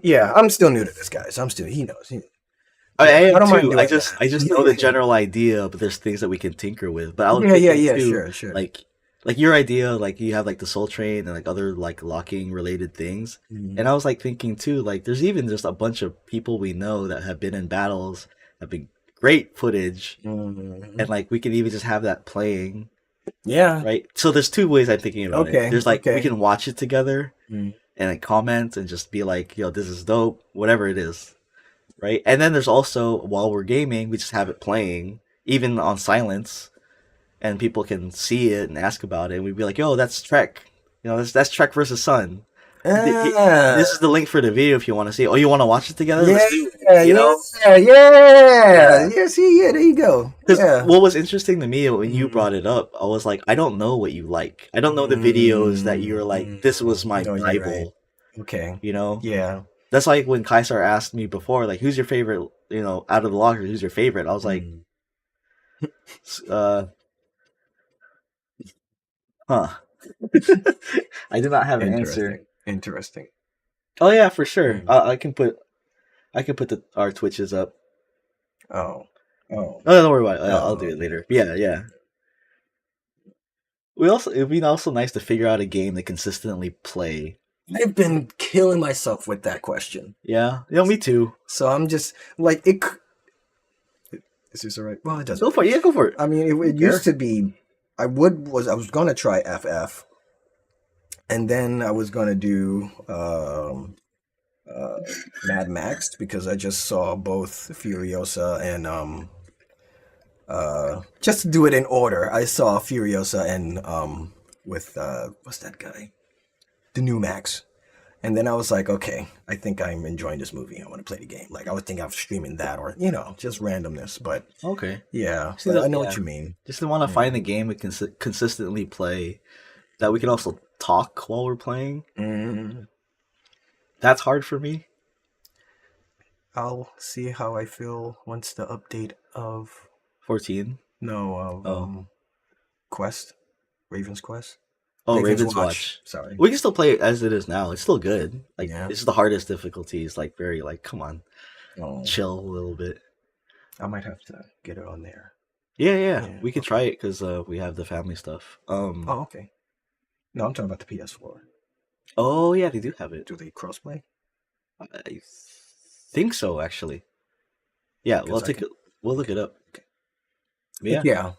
Yeah, I'm still new to this, guys. I'm still. He knows. I Yeah, I am don't mind too. doing I that. just know the general idea, but there's things that we can tinker with. But I was Yeah, thinking too, sure. like your idea, like you have like the Soul Train and like other like locking related things. Mhm. And I was like thinking too, like there's even just a bunch of people we know that have been in battles, have been great footage, Mhm. and like we can even just have that playing, Yeah. right? So there's two ways I'm thinking about it. Okay. There's like we Okay. can watch it together Mhm. and like comment and just be like, yo, this is dope, whatever it is, right? And then there's also while we're gaming, we just have it playing, even on silence, and people can see it and ask about it. And we'd be like, yo, that's Trek. You know, that's Trek versus Sun. Ah. This is the link for the video if you want to see it. Oh, you want to watch it together? Yeah, Let's do it. You know? Yeah. See, yeah, there you go. Because Yeah. what was interesting to me when you Mm. brought it up, I was like, I don't know what you like. I don't know the videos that you're like, this was my No, you're Bible. right. Okay. You know? Yeah. That's like when Kaisar asked me before, like, who's your favorite, you know, out of the locker, who's your favorite? I was like, Mm. uh, huh. I do not have an answer. Interesting. Oh yeah, for sure. Mm. I can put our Twitches up. Oh. Oh, don't worry about it. I'll do Oh. it later. Yeah. It'd be also nice to figure out a game to consistently play. I've been killing myself with that question. Yeah, me too. So I'm just like it. Is this alright? Well, it doesn't. Go for it. Yeah, go for it. I mean, it used to be. I was gonna try FF, and then I was gonna do Mad Max because I just saw both Furiosa and just to do it in order. I saw Furiosa and with what's that guy? The new Max. And then I was like, okay, I think I'm enjoying this movie. I want to play the game. Like I was thinking of streaming that or just randomness. But Okay. yeah, See, but I know yeah. what you mean. Just want to find a game we can consistently play that we can also talk while we're playing. Mm. That's hard for me. I'll see how I feel once the update of 14. Quest, Raven's Quest. Oh, Raven's Watch. Sorry. We can still play it as it is now. It's still good. Like Yeah. it's the hardest difficulties. Like very like, come on, Oh, chill a little bit. I might have to get it on there. Yeah. Yeah, We could try it because we have the family stuff. Oh, okay. No, I'm talking about the PS4. Oh yeah, they do have it. Do they crossplay? I think so, actually. Yeah, we'll look it up. Okay. Yeah, Yeah.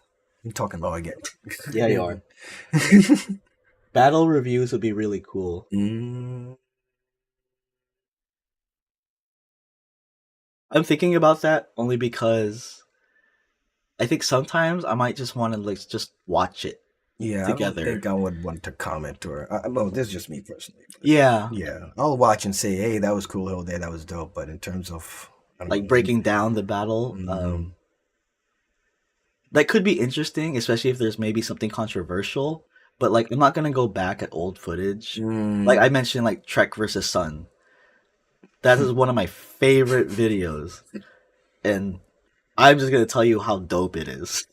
I'm talking about again. yeah, you are. Battle reviews would be really cool. Mm. I'm thinking about that only because I think sometimes I might just want to like just watch it. Yeah, Together. I don't think I would want to comment or. Well, this is just me personally. But Yeah, yeah, I'll watch and say, "Hey, that was cool the whole day. That was dope." But in terms of like breaking down the battle. Mhm. That could be interesting, especially if there's maybe something controversial. But like, I'm not gonna go back at old footage. Mm. Like I mentioned, like Trek versus Sun. That is one of my favorite videos, and I'm just gonna tell you how dope it is.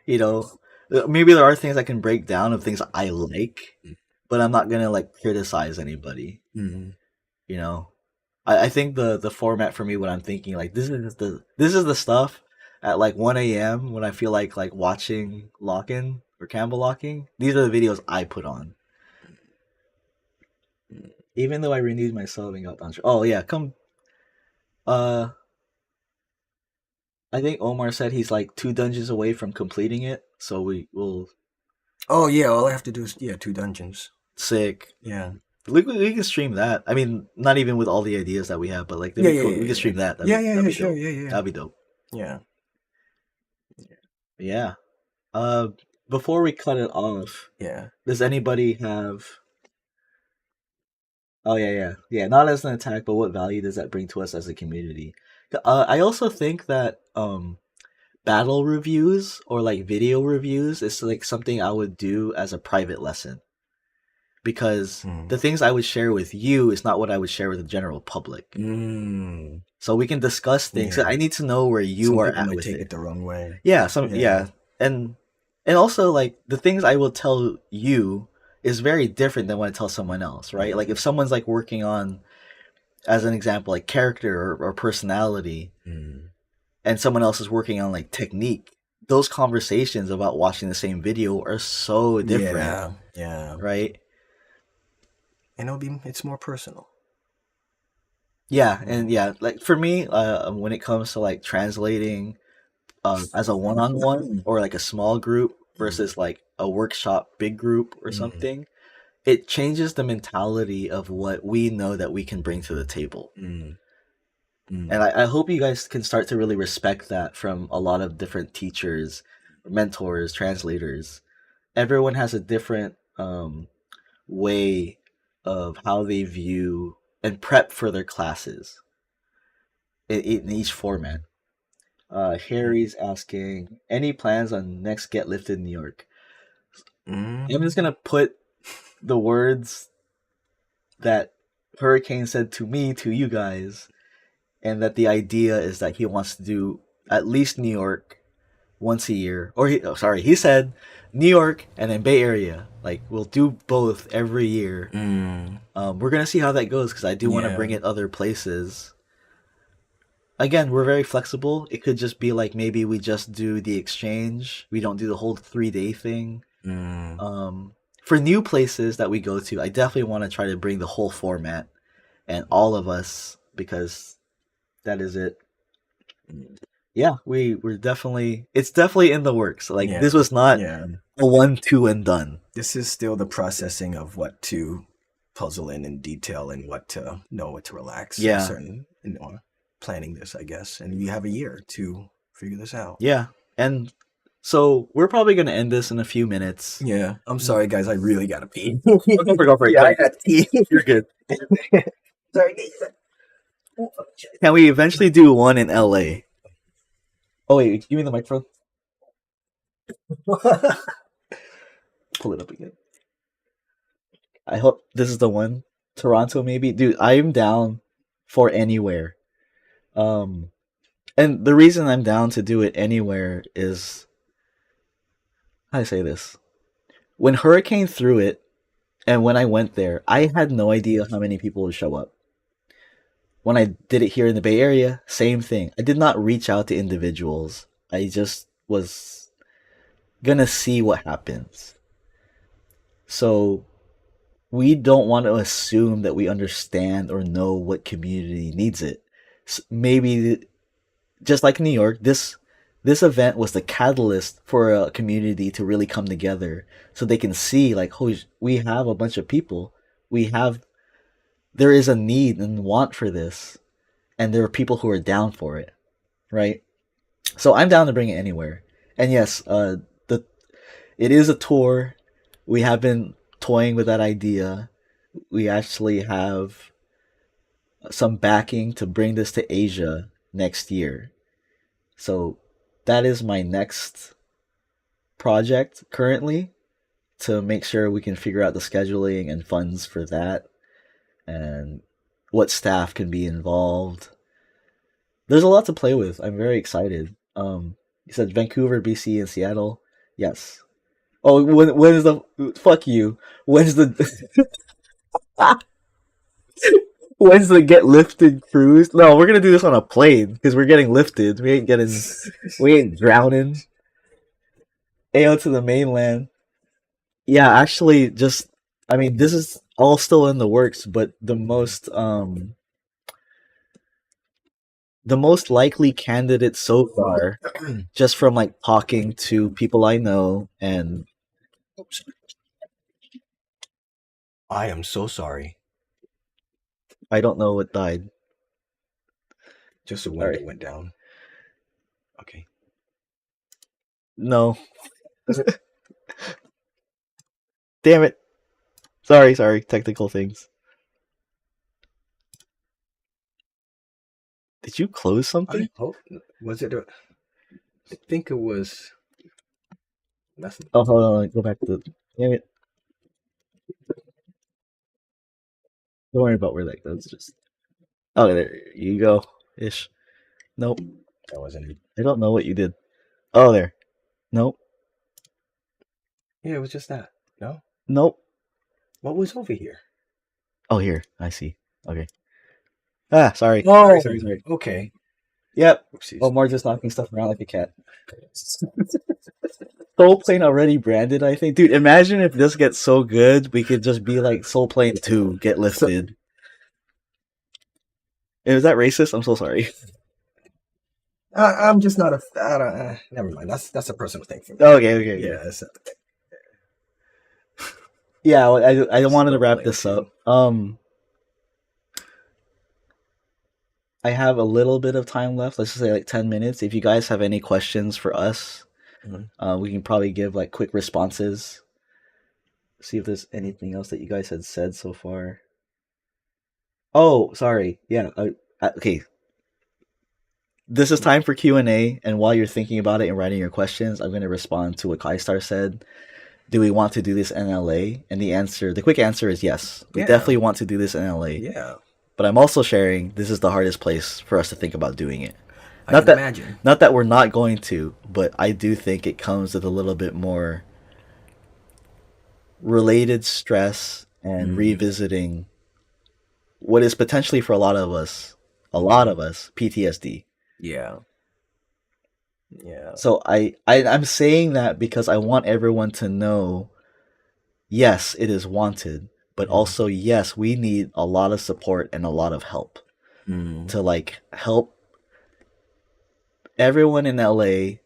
You know, maybe there are things I can break down of things I like, but I'm not gonna like criticize anybody. Mhm. You know, I think the format for me when I'm thinking like this is the stuff at like 1 a.m. when I feel like watching Lock-In or Campbell locking. These are the videos I put on. Even though I renewed my sub and got down. Oh yeah, come. I think Omar said he's like 2 dungeons away from completing it, so we will. Oh yeah, all I have to do is 2 dungeons. Sick. Yeah. We can stream that. I mean, not even with all the ideas that we have, but like, we can stream that. That'd be Sure, dope. yeah. That'd be dope. Yeah. Yeah. Before we cut it off, Yeah. does anybody have Oh yeah. Not as an attack, but what value does that bring to us as a community? I also think that battle reviews or like video reviews is like something I would do as a private lesson because Hmm. the things I would share with you is not what I would share with the general public. Mm. So we can discuss things. Yeah. I need to know where you Some are people at might with take it. it the wrong way. Yeah, Yeah. and also like the things I will tell you is very different than what I tell someone else, right? Like if someone's like working on, as an example, like character or personality, Mm. and someone else is working on like technique, those conversations about watching the same video are so different, Yeah. Yeah. right? And it's more personal. Yeah, and yeah, like for me, when it comes to like translating as a one-on-one or like a small group versus like a workshop big group or Mm. something, it changes the mentality of what we know that we can bring to the table. Mm. And I hope you guys can start to really respect that from a lot of different teachers, mentors, translators. Everyone has a different way of how they view and prep for their classes in each format. Harry's asking, any plans on next Get Lifted New York? Mm. I'm just gonna put the words that Hurricane said to me to you guys, and that the idea is that he wants to do at least New York once a year. Or he said New York and then Bay Area. Like we'll do both every year. Mm. We're gonna see how that goes because I do want to Yeah. bring it other places. Again, we're very flexible. It could just be like maybe we just do the exchange. We don't do the whole 3 day thing. Mm. For new places that we go to, I definitely want to try to bring the whole format and all of us because that is it. Yeah, we're definitely, it's definitely in the works. Like Yeah. this was not Yeah. a 1-2 and done. This is still the processing of what to puzzle in detail and what to know, what to relax. Yeah. Certain, planning this, I guess. And you have a year to figure this out. Yeah, and so we're probably gonna end this in a few minutes. Yeah. I'm sorry, guys. I really gotta pee. Go for it. Yeah, I got tea. You're good. Sorry. Can we eventually do one in LA? Oh wait, give me the microphone. Pull it up again. I hope this is the one. Toronto, maybe, dude. I am down for anywhere. And the reason I'm down to do it anywhere is, how do I say this? When Hurricane threw it, and when I went there, I had no idea how many people would show up. When I did it here in the Bay Area, same thing. I did not reach out to individuals. I just was gonna see what happens. So we don't want to assume that we understand or know what community needs it. Maybe just like New York, this event was the catalyst for a community to really come together, so they can see like, oh, we have a bunch of people. There is a need and want for this, and there are people who are down for it, right? So I'm down to bring it anywhere. And yes, it is a tour. We have been toying with that idea. We actually have some backing to bring this to Asia next year. So that is my next project currently, to make sure we can figure out the scheduling and funds for that and what staff can be involved. There's a lot to play with. I'm very excited. You said Vancouver, BC, and Seattle. Yes. Oh, when is the fuck you? When's the when's the Get Lifted cruise? No, we're gonna do this on a plane because we're getting lifted. We ain't drowning. AO to the mainland. Yeah, actually, I mean, this is all still in the works, but the most likely candidate so far, just from like talking to people I know, and I am so sorry. I don't know what died. Just the window Alright. went down. Okay. No. Damn it. Sorry, technical things. Did you close something? I hope was it? I think it was. Nothing. Oh, hold on. Go back to. Damn it. Don't worry about where that goes. Just. Oh, there you go. Ish. Nope. That wasn't it. I don't know what you did. Oh, there. Nope. Yeah, it was just that. No. Nope. What was over here? Oh, here. I see. Okay. Ah, sorry. Oh, Sorry. okay. Yep. Oopsies. Oh, more just knocking stuff around like a cat. Soul Plane already branded, I think. Dude, imagine if this gets so good, we could just be like Soul Plane 2, Get Lifted. Is that racist? I'm so sorry. I'm just not a. Never mind. That's a personal thing for me. Okay. Yeah, that's not the thing. Yeah, well, I wanted to Soul wrap Plane this 2. up. I have a little bit of time left. Let's just say like 10 minutes. If you guys have any questions for us, we can probably give like quick responses. See if there's anything else that you guys had said so far. Oh, sorry. Yeah. Okay. This is time for Q&A, and while you're thinking about it and writing your questions, I'm going to respond to what Kaistar said. Do we want to do this in LA? And the quick answer is yes. We Yeah. definitely want to do this in LA. Yeah, But I'm also sharing this is the hardest place for us to think about doing it. I can imagine. Not that we're not going to, but I do think it comes with a little bit more related stress and revisiting what is potentially for a lot of us, PTSD. Yeah. So I'm saying that because I want everyone to know, yes, it is wanted, but also yes, we need a lot of support and a lot of help to like help everyone in LA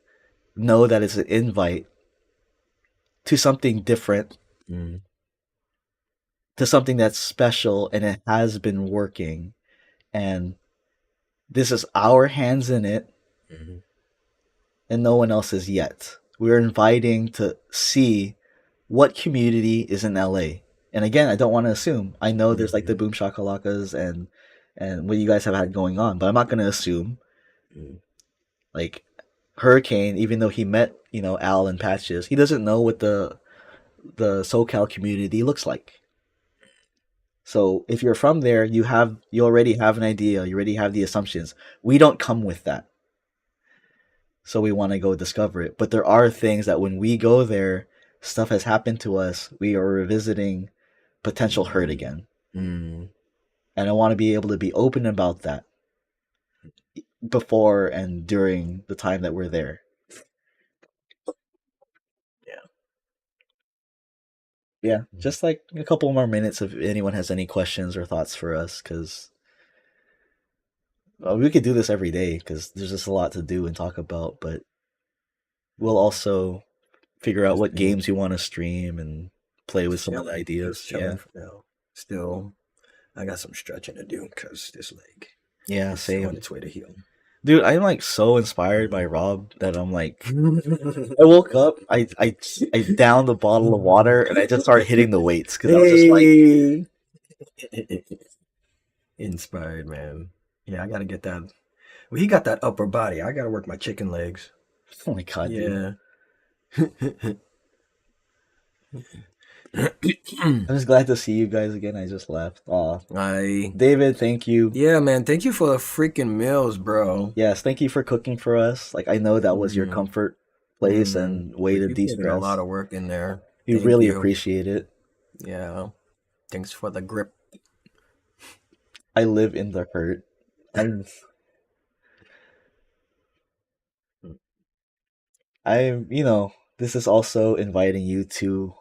know that it's an invite to something different, to something that's special, and it has been working, and this is our hands in it, and no one else's yet. We're inviting to see what community is in LA. And again, I don't want to assume. I know there's like the Boom Shakalakas and what you guys have had going on, but I'm not going to assume. Like Hurricane, even though he met, Al and Patches, he doesn't know what the SoCal community looks like. So if you're from there, you already have an idea, you already have the assumptions. We don't come with that. So we want to go discover it. But there are things that when we go there, stuff has happened to us. We are revisiting potential hurt again. And I want to be able to be open about that before and during the time that we're there. Yeah, just like a couple more minutes if anyone has any questions or thoughts for us, because we could do this every day because there's just a lot to do and talk about, but we'll also figure out what games you want to stream and play with some of the ideas. Yeah. Still, I got some stretching to do because this leg is on its way to heal. Dude, I'm like so inspired by Rob that I'm like, I woke up, I downed a bottle of water and I just started hitting the weights because I was just like, inspired, man. Yeah, I gotta get that. Well, he got that upper body. I gotta work my chicken legs. Oh my god, yeah. I'm just glad to see you guys again. I just left. David, thank you. Yeah, man. Thank you for the freaking meals, bro. Yes, thank you for cooking for us. Like I know that was your comfort place and way to de-stress. A lot of work in there. We really appreciate it. Yeah. Thanks for the grip. I live in the hurt. This is also inviting you to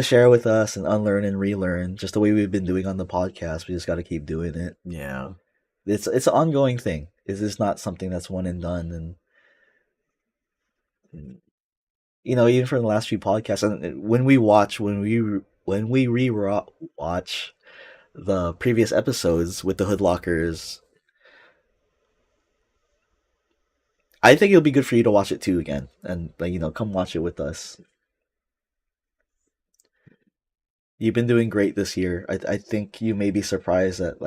share with us and unlearn and relearn, just the way we've been doing on the podcast. We just got to keep doing it. Yeah. It's an ongoing thing. It's not something that's one and done. And even for the last few podcasts, and when we re-watch the previous episodes with the Hoodlockers, I think it'll be good for you to watch it too again, and come watch it with us. You've been doing great this year. I think you may be surprised at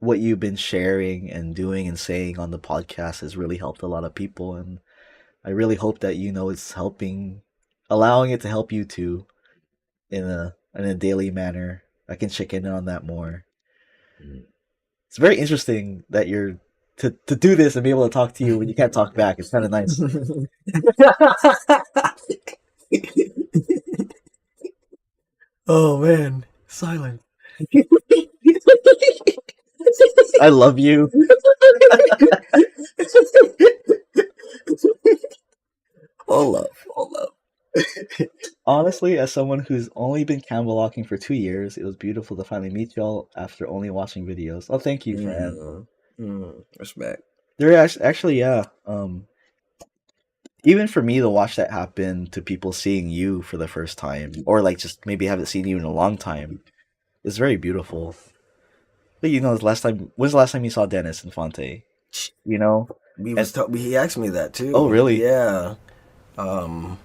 what you've been sharing and doing and saying on the podcast has really helped a lot of people, and I really hope that it's helping, allowing it to help you too in a daily manner. I can check in on that more. It's very interesting that you're to do this and be able to talk to you when you can't talk back. It's kind of nice. Oh man, silent. I love you. All love, all love. Honestly, as someone who's only been camel for 2 years, it was beautiful to finally meet y'all after only watching videos. Oh, thank you, Fran. Respect. There actually, yeah. Even for me to watch that happen to people seeing you for the first time, or like just maybe haven't seen you in a long time, is very beautiful. But when's the last time you saw Dennis Infante? He asked me that too. Oh, really? Yeah. Damn,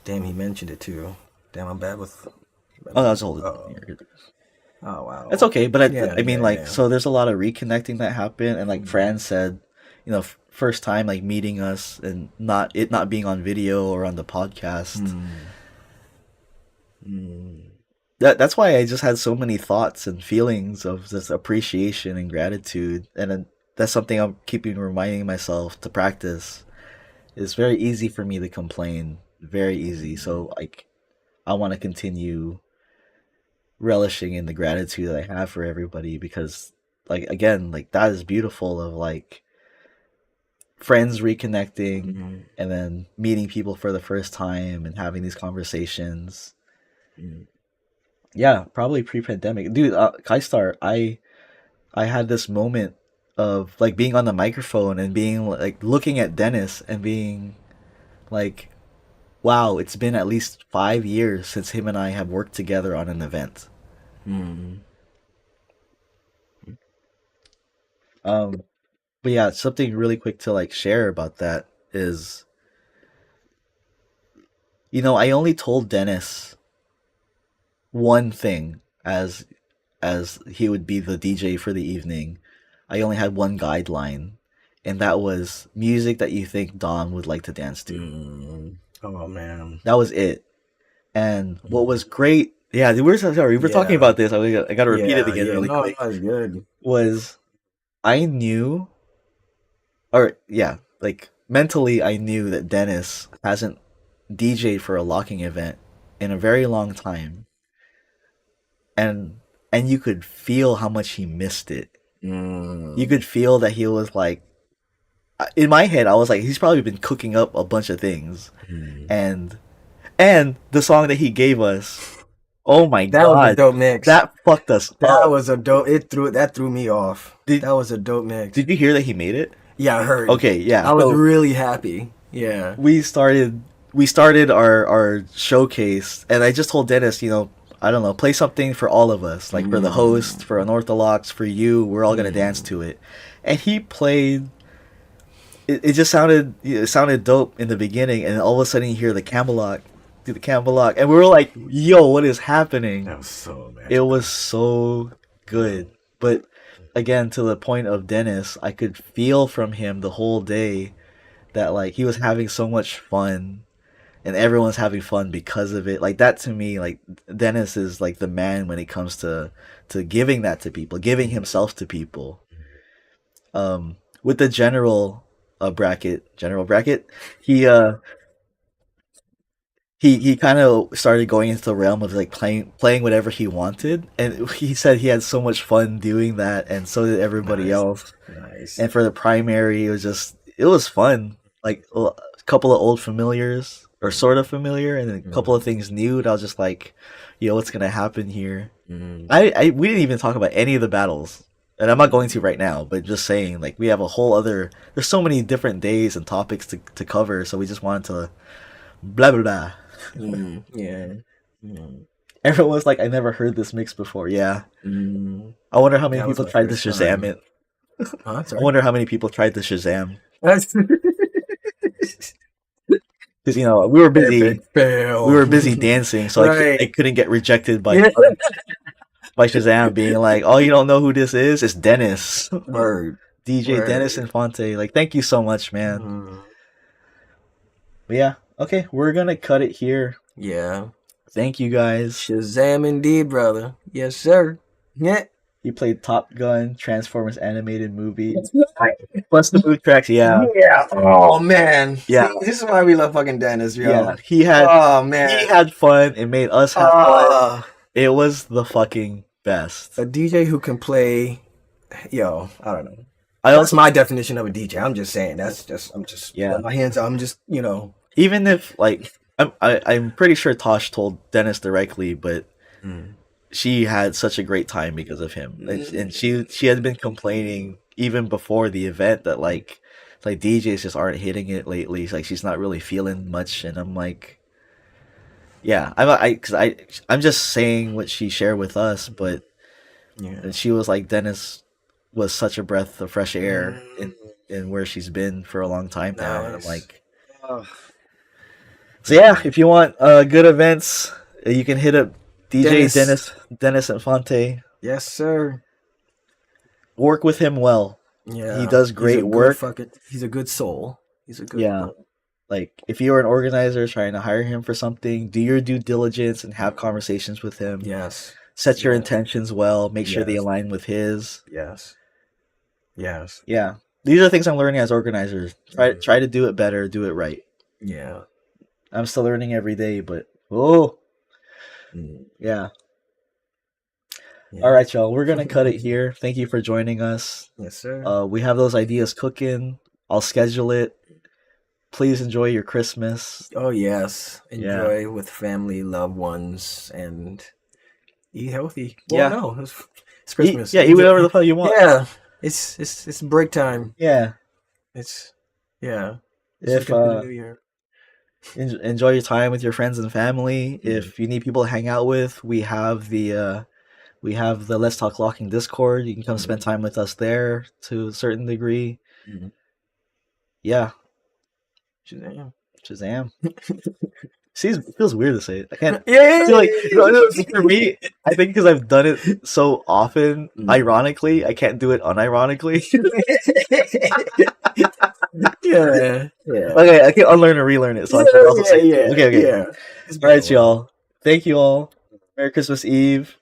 he mentioned it too. Damn, I'm bad with. Oh, that's old. Oh wow. That's okay, but Yeah. so there's a lot of reconnecting that happened, and like Fran said, first time like meeting us and not being on video or on the podcast. That's why I just had so many thoughts and feelings of this appreciation and gratitude, and that's something I'm keeping reminding myself to practice. It's very easy for me to complain, very easy. So like, I want to continue relishing in the gratitude that I have for everybody, because like, again, like that is beautiful, of like friends reconnecting and then meeting people for the first time and having these conversations. Yeah, probably pre-pandemic, dude. Kaistar, I had this moment of like being on the microphone and being like looking at Dennis and being like, wow, it's been at least 5 years since him and I have worked together on an event. But yeah, something really quick to like share about that is, I only told Dennis one thing as he would be the DJ for the evening. I only had one guideline, and that was music that you think Don would like to dance to. Oh man, that was it. And what was great, yeah, we were talking about this. I got to repeat it again really quick. That was good. Was I knew, or yeah, like mentally, I knew that Dennis hasn't DJ'd for a locking event in a very long time, and you could feel how much he missed it. You could feel that he was like, in my head, I was like, he's probably been cooking up a bunch of things, and the song that he gave us, oh my god, that was a dope mix. That fucked us up. That was a dope. That threw me off. That was a dope mix. Did you hear that he made it? Yeah, I heard. Okay, yeah. I was really happy. Yeah. We started our showcase, and I just told Dennis, I don't know, play something for all of us, like for the host, for Unorthodox, for you. We're all gonna dance to it, and he played. It just sounded dope in the beginning, and all of a sudden you hear the Camelot, and we were like, "Yo, what is happening?" That was so bad. It was so good, but again, to the point of Dennis, I could feel from him the whole day that like he was having so much fun, and everyone's having fun because of it. Like that, to me, like Dennis is like the man when it comes to giving that to people, giving himself to people. With the general bracket, he kind of started going into the realm of like playing whatever he wanted, and he said he had so much fun doing that, and so did everybody else. Nice. And for the primary, it was fun. Like a couple of old familiars, or sort of familiar, and then a couple of things new. And I was just like, what's gonna happen here? We didn't even talk about any of the battles, and I'm not going to right now. But just saying, like, we have a whole other. There's so many different days and topics to cover, so we just wanted to blah blah blah. Yeah. Everyone was like, I never heard this mix before. Yeah. I wonder how many people tried to Shazam it. Huh? I wonder how many people tried to Shazam. Because we were busy. We were busy dancing, so I couldn't get rejected by by Shazam being like, "Oh, you don't know who this is? It's Dennis, Word. DJ Word. Dennis Infante." Like, thank you so much, man. Mm. But yeah, okay, we're gonna cut it here. Yeah. Thank you guys. Shazam indeed, brother. Yes, sir. Yeah. He played Top Gun, Transformers animated movie, plus the food tracks. Yeah, Yeah. Oh man. Yeah. See, this is why we love fucking Dennis, yo. yeah. He had Oh man. he had fun. It made us have fun. Ah. It was the fucking best. A DJ who can play, yo, I don't know. I That's also my definition of a DJ. I'm just saying. I'm just Yeah. putting my hands out. I'm just, even if like I'm pretty sure Tosh told Dennis directly, but she had such a great time because of him, and she had been complaining even before the event that like DJs just aren't hitting it lately. Like she's not really feeling much, and I'm like, yeah, I'm just saying what she shared with us, but yeah. and she was like Dennis was such a breath of fresh air in where she's been for a long time now, and I'm Nice. like, so yeah, if you want good events, you can hit up DJ Dennis Infante. Yes, sir. Work with him well. Yeah. He does great work. He's a good soul. He's a good Yeah. soul. Like if you're an organizer trying to hire him for something, do your due diligence and have conversations with him. Yes. Set your Yes. intentions well. Make sure they Yes. align with his. Yes. Yes. Yeah. These are things I'm learning as organizers. Try to do it better, do it right. Yeah. I'm still learning every day, but yeah. Yeah. All right, y'all. We're gonna cut it here. Thank you for joining us. Yes, sir. We have those ideas cooking. I'll schedule it. Please enjoy your Christmas. Oh yes. Yeah. Enjoy with family, loved ones, and eat healthy. Yeah. Well, no, it's Christmas. Eat whatever the hell you want. Yeah. It's break time. Yeah. It's yeah. If looking for the new year. enjoy your time with your friends and family. If you need people to hang out with, we have the Let's Talk Locking Discord. You can come spend time with us there to a certain degree. Yeah. Shazam. See, it feels weird to say it. I can't. I feel like for me, I think because I've done it so often, ironically, I can't do it unironically. Yeah. Okay, I can unlearn and relearn it. So I should also say it. Okay. Yeah. All right, y'all. Thank you all. Merry Christmas Eve.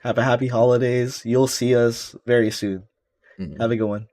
Have a happy holidays. You'll see us very soon. Have a good one.